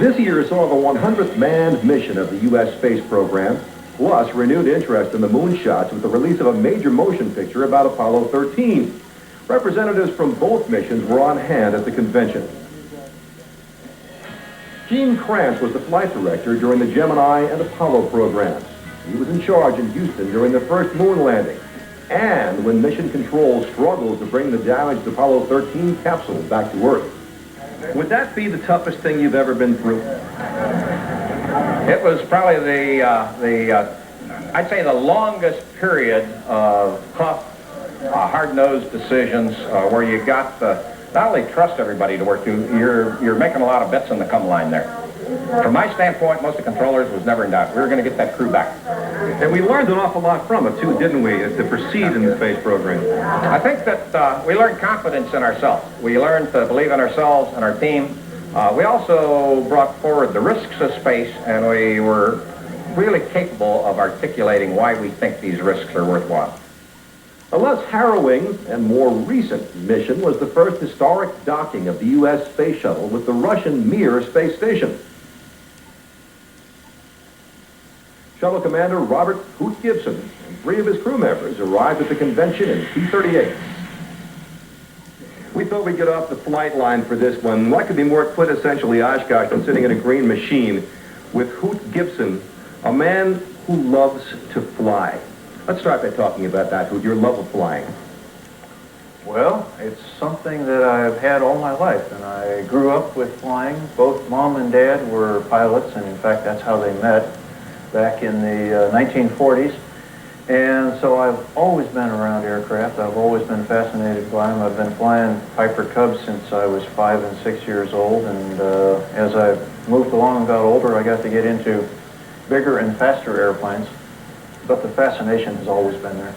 This year saw the 100th manned mission of the U.S. space program, plus renewed interest in the moonshots with the release of a major motion picture about Apollo 13. Representatives from both missions were on hand at the convention. Gene Kranz was the flight director during the Gemini and Apollo programs. He was in charge in Houston during the first moon landing, and when Mission Control struggled to bring the damaged Apollo 13 capsule back to Earth. Would that be the toughest thing you've ever been through? It was probably I'd say the longest period of tough, hard-nosed decisions where you got to not only trust everybody to work, you're making a lot of bets on the come line there. From my standpoint, most of the controllers was never in doubt. We were going to get that crew back. And we learned an awful lot from it, too, didn't we, to proceed in the space program? I think that we learned confidence in ourselves. We learned to believe in ourselves and our team. We also brought forward the risks of space, and we were really capable of articulating why we think these risks are worthwhile. A less harrowing and more recent mission was the first historic docking of the U.S. space shuttle with the Russian Mir space station. Shuttle Commander Robert Hoot Gibson and 3 of his crew members arrived at the convention in P-38. We thought we'd get off the flight line for this one. What could be more quintessentially Oshkosh than sitting in a green machine with Hoot Gibson, a man who loves to fly. Let's start by talking about that, Hoot, your love of flying. Well, it's something that I've had all my life, and I grew up with flying. Both Mom and Dad were pilots, and in fact, that's how they met back in the 1940s. And so I've always been around aircraft. I've always been fascinated by them. I've been flying Piper Cubs since I was 5 and 6 years old, and as I moved along and got older, I got to get into bigger and faster airplanes, but the fascination has always been there.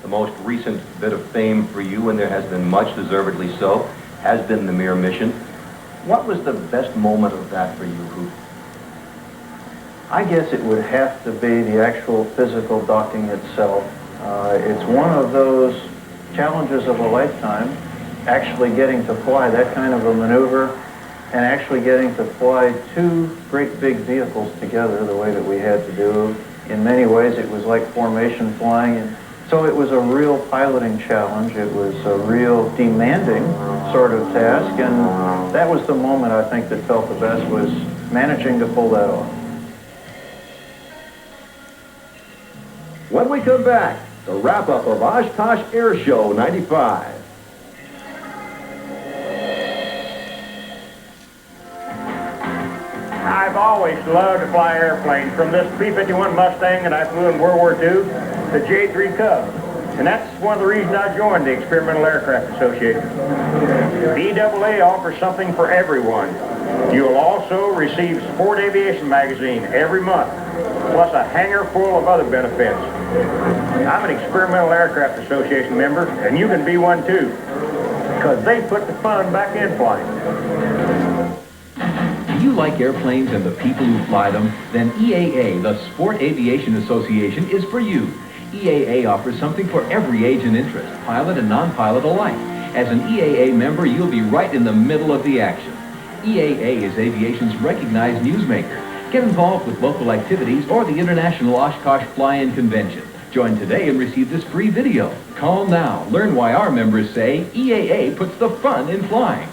The most recent bit of fame for you, and there has been much, deservedly so, has been the Mir mission. What was the best moment of that for you, Hoot? I guess it would have to be the actual physical docking itself. It's one of those challenges of a lifetime, actually getting to fly that kind of a maneuver and actually getting to fly 2 great big vehicles together the way that we had to do. In many ways, it was like formation flying. And so it was a real piloting challenge. It was a real demanding sort of task, and that was the moment I think that felt the best, was managing to pull that off. When we come back, the wrap-up of Oshkosh Air Show 95. I've always loved to fly airplanes, from this P-51 Mustang that I flew in World War II to J-3 Cub. And that's one of the reasons I joined the Experimental Aircraft Association. The EAA offers something for everyone. You'll also receive Sport Aviation magazine every month, plus a hangar full of other benefits. I'm an Experimental Aircraft Association member, and you can be one too, because they put the fun back in flying. Do you like airplanes and the people who fly them? Then EAA, the Sport Aviation Association, is for you. EAA offers something for every age and interest, pilot and non-pilot alike. As an EAA member, you'll be right in the middle of the action. EAA is aviation's recognized newsmaker. Get involved with local activities or the International Oshkosh Fly-In Convention. Join today and receive this free video. Call now. Learn why our members say EAA puts the fun in flying.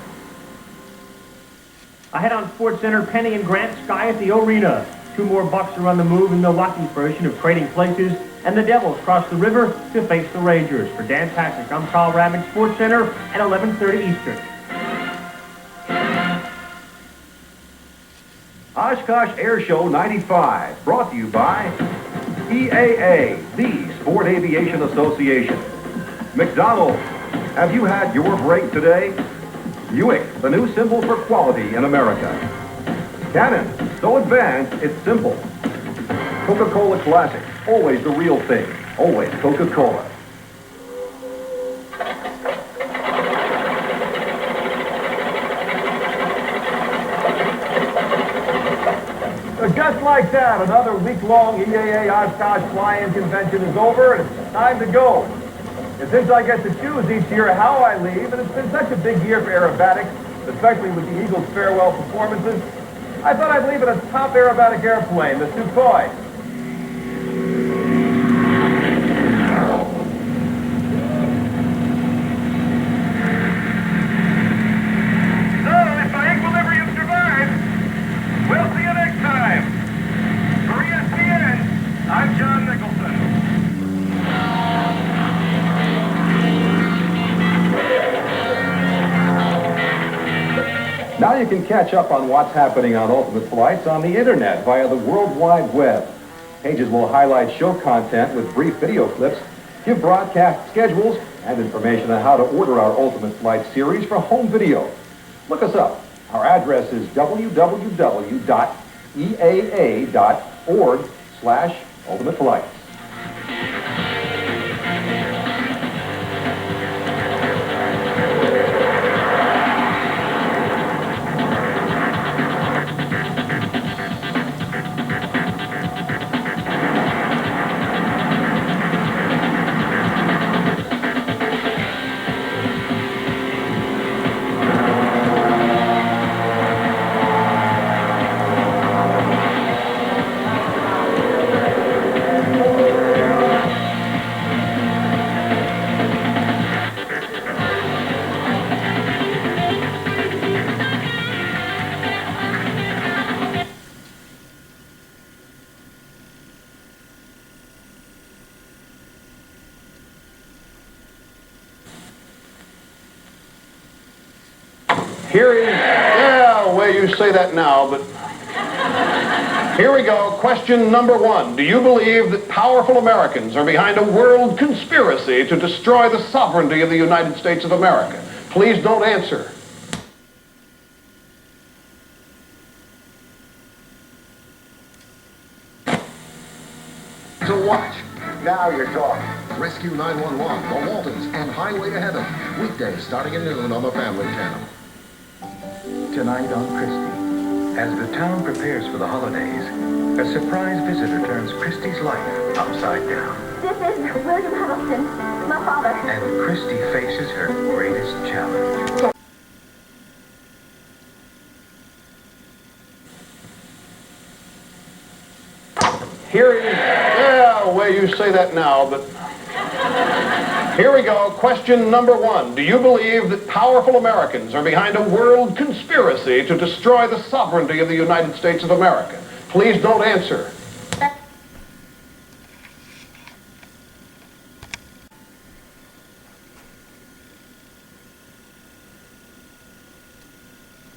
Ahead on Sports Center, Penny and Grant Sky at the Arena. 2 more Bucks are on the move in Milwaukee's version of Trading Places, and the Devils cross the river to face the Rangers. For Dan Patrick, I'm Carl Ravage, Sports Center at 11:30 Eastern. Oshkosh Air Show 95, brought to you by EAA, the Sport Aviation Association. McDonald's, have you had your break today? Buick, the new symbol for quality in America. Canon, so advanced, it's simple. Coca-Cola Classic, always the real thing, always Coca-Cola. Just like that, another week-long EAA Oshkosh Fly-In Convention is over, and it's time to go. And since I get to choose each year how I leave, and it's been such a big year for aerobatics, especially with the Eagles' farewell performances, I thought I'd leave it a top aerobatic airplane, the Sukhoi. So, if my equilibrium survives, we'll see you next time. For ESPN, I'm John Nicholson. Now you can catch up on what's happening on Ultimate Flights on the internet via the World Wide Web. Pages will highlight show content with brief video clips, give broadcast schedules, and information on how to order our Ultimate Flight series for home video. Look us up. Our address is www.eaa.org/ultimateflights. Here is, yeah, well, you say that now, but here we go. Question number 1. Do you believe that powerful Americans are behind a world conspiracy to destroy the sovereignty of the United States of America? Please don't answer. To watch. Now you're talking. Rescue 911, The Waltons, and Highway to Heaven. Weekdays starting at noon on the Family Channel. Tonight on Christie, as the town prepares for the holidays, a surprise visitor turns Christie's life upside down. This is William Huddleston, my father. And Christie faces her greatest challenge. Here is, yeah, well, you say that now, but here we go. Question number 1. Do you believe that powerful Americans are behind a world conspiracy to destroy the sovereignty of the United States of America? Please don't answer.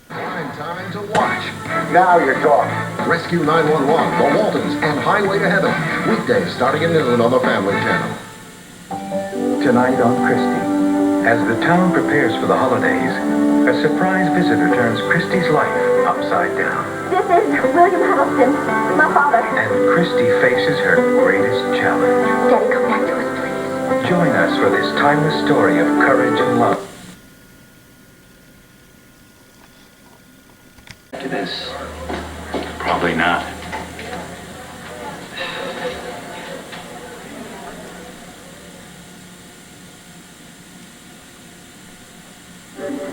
Prime time to watch. Now you're talking. Rescue 911, The Waltons, and Highway to Heaven. Weekdays starting at noon on the Family Channel. Tonight on Christie, as the town prepares for the holidays, a surprise visitor turns Christie's life upside down. This is William Huddleston, my father. And Christie faces her greatest challenge. Daddy, come back to us, please. Join us for this timeless story of courage and love. To this? Probably not.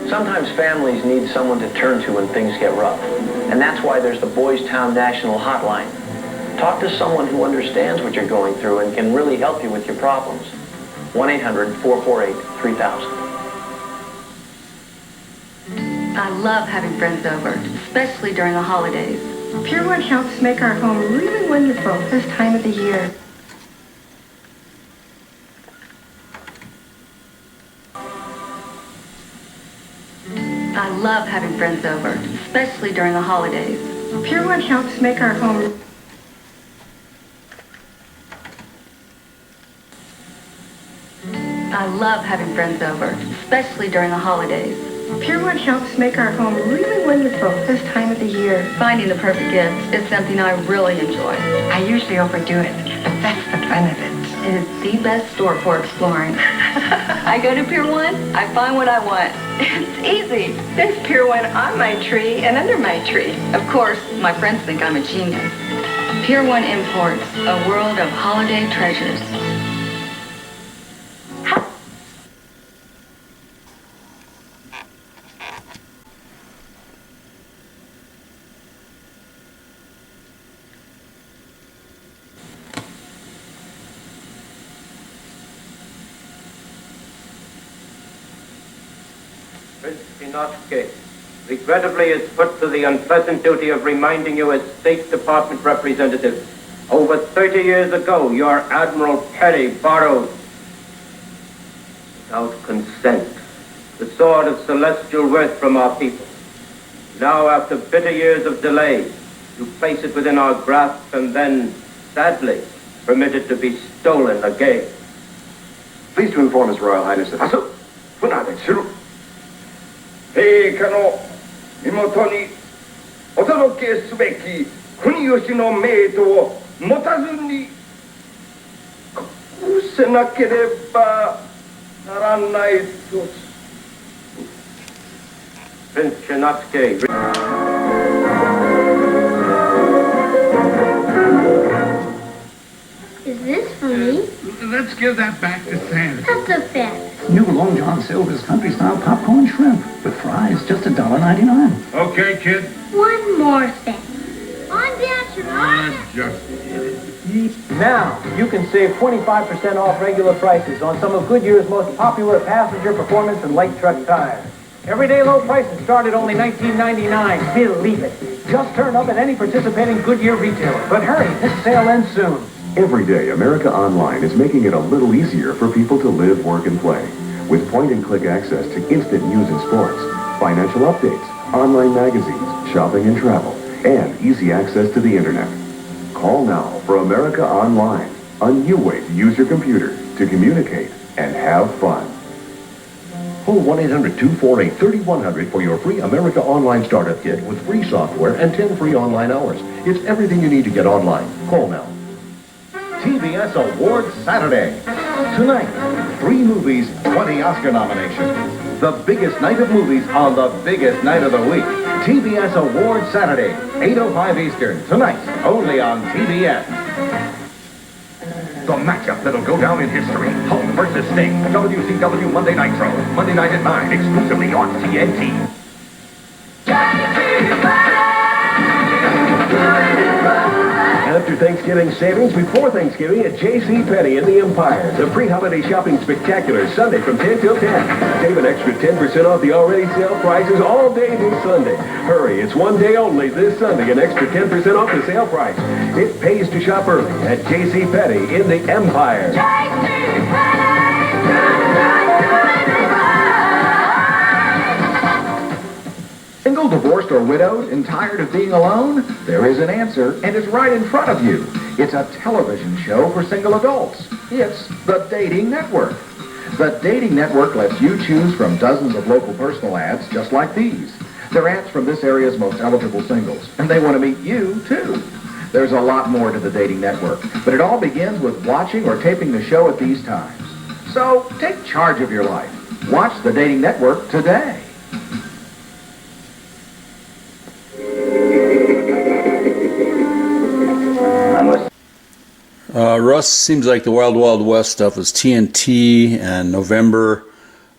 Sometimes families need someone to turn to when things get rough. And that's why there's the Boys Town National Hotline. Talk to someone who understands what you're going through and can really help you with your problems. 1-800-448-3000. I love having friends over, especially during the holidays. Pure One helps make our home really wonderful this time of the year. I love having friends over, especially during the holidays. Pure One helps make our home... I love having friends over, especially during the holidays. Pure One helps make our home really wonderful this time of the year. Finding the perfect gift is something I really enjoy. I usually overdo it, but that's the fun of it. It is the best store for exploring. I go to Pier 1, I find what I want. It's easy. There's Pier 1 on my tree and under my tree. Of course, my friends think I'm a genius. Pier 1 Imports, a world of holiday treasures. Regrettably is put to the unpleasant duty of reminding you as State Department representative. Over 30 years ago, your Admiral Perry borrowed, without consent, the sword of celestial worth from our people. Now, after bitter years of delay, you place it within our grasp and then, sadly, permit it to be stolen again. Pleased to inform His Royal Highness that... 陛下の身元にお届けすべき国吉の命とを持たずに隠せなければならないと。Prince Chinatsuke. Is this for me? Let's give that back to Santa. That's a fact. New Long John Silver's country-style popcorn shrimp with fries just $1.99. Okay, kid. One more thing. On down, Sharon. Just Now, you can save 25% off regular prices on some of Goodyear's most popular passenger performance and light truck tires. Everyday low prices start at only $19.99. Believe it. Just turn up at any participating Goodyear retailer. But hurry, this sale ends soon. Every day, America Online is making it a little easier for people to live, work, and play. With point-and-click access to instant news and sports, financial updates, online magazines, shopping and travel, and easy access to the internet. Call now for America Online, a new way to use your computer to communicate and have fun. Call 1-800-248-3100 for your free America Online Startup Kit with free software and 10 free online hours. It's everything you need to get online. Call now. TBS Awards Saturday. Tonight, 3 movies, 20 Oscar nominations. The biggest night of movies on the biggest night of the week. TBS Awards Saturday, 8:05 Eastern. Tonight, only on TBS. The matchup that'll go down in history. Hulk versus Sting. WCW Monday Nitro. Monday night at 9, exclusively on TNT. After Thanksgiving savings before Thanksgiving at JCPenney in the Empire. The pre-holiday shopping spectacular Sunday from 10 till 10. Save an extra 10% off the already sale prices all day this Sunday. Hurry, it's one day only this Sunday. An extra 10% off the sale price. It pays to shop early at JCPenney in the Empire. Single, divorced, or widowed and tired of being alone? There is an answer, and it's right in front of you. It's a television show for single adults. It's The Dating Network. The Dating Network lets you choose from dozens of local personal ads just like these. They're ads from this area's most eligible singles, and they want to meet you, too. There's a lot more to The Dating Network, but it all begins with watching or taping the show at these times. So take charge of your life. Watch The Dating Network today. Russ, seems like the Wild Wild West stuff was TNT and November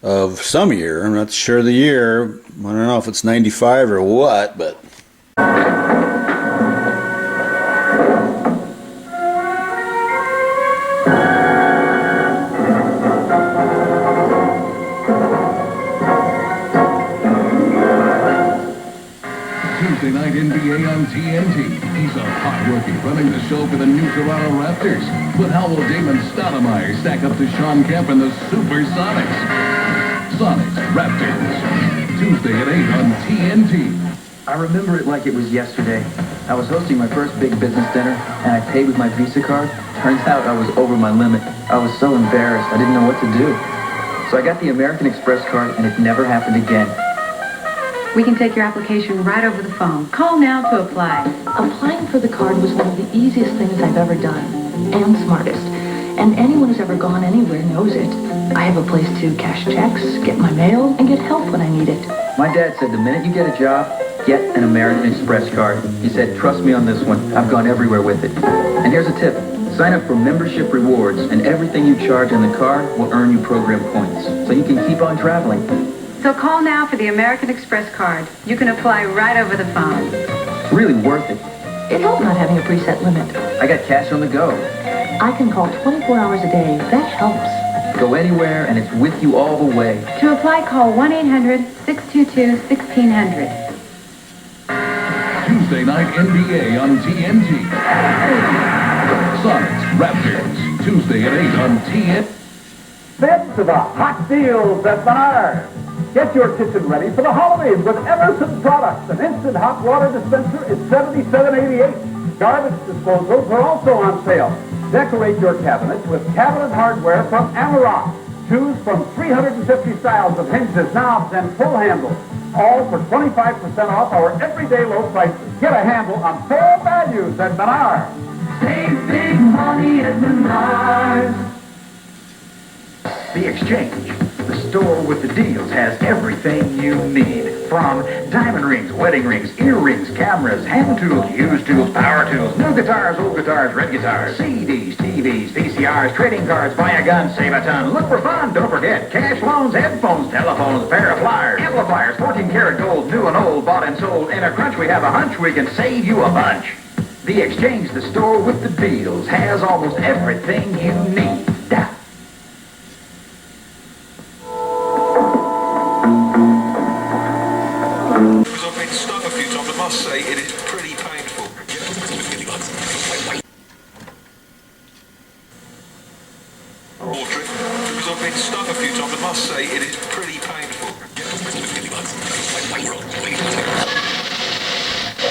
of some year. I'm not sure the year. I don't know if it's 95 or what, but... Tuesday night NBA on TNT. He's a hot rookie running the show for the New Toronto Raptors. But how will Damon Stoudemire stack up to Sean Kemp and the Supersonics? Sonics Raptors. Tuesday at 8 on TNT. I remember it like it was yesterday. I was hosting my first big business dinner, and I paid with my Visa card. Turns out I was over my limit. I was so embarrassed, I didn't know what to do. So I got the American Express card, and it never happened again. We can take your application right over the phone. Call now to apply. Applying for the card was one of the easiest things I've ever done, and smartest. And anyone who's ever gone anywhere knows it. I have a place to cash checks, get my mail, and get help when I need it. My dad said the minute you get a job, get an American Express card. He said, trust me on this one. I've gone everywhere with it. And here's a tip. Sign up for membership rewards, and everything you charge on the card will earn you program points. So you can keep on traveling. So call now for the American Express card. You can apply right over the phone. It's really worth it. It helped not having a preset limit. I got cash on the go. I can call 24 hours a day. That helps. Go anywhere, and it's with you all the way. To apply, call 1-800-622-1600. Tuesday night NBA on TNT. Sonics Raptors. Tuesday at 8 on TNT. Fed to the hot deals at Menards. Get your kitchen ready for the holidays with Emerson products. An instant hot water dispenser is $77.88. Garbage disposals are also on sale. Decorate your cabinets with cabinet hardware from Amarok. Choose from 350 styles of hinges, knobs, and pull handles. All for 25% off our everyday low prices. Get a handle on full values at Menards. Save big money at Menards. The Exchange, the store with the deals, has everything you need. From diamond rings, wedding rings, earrings, cameras, hand tools, used tools, power tools, new guitars, old guitars, red guitars, CDs, TVs, VCRs, trading cards, buy a gun, save a ton. Look for fun, don't forget. Cash loans, headphones, telephones, pair of flyers, amplifiers, 14-karat gold, new and old, bought and sold. In a crunch, we have a hunch we can save you a bunch. The Exchange, the store with the deals, has almost everything you need. I must say it is pretty painful. Because I've been stung a few times, I must say it is pretty painful. bugs. White world.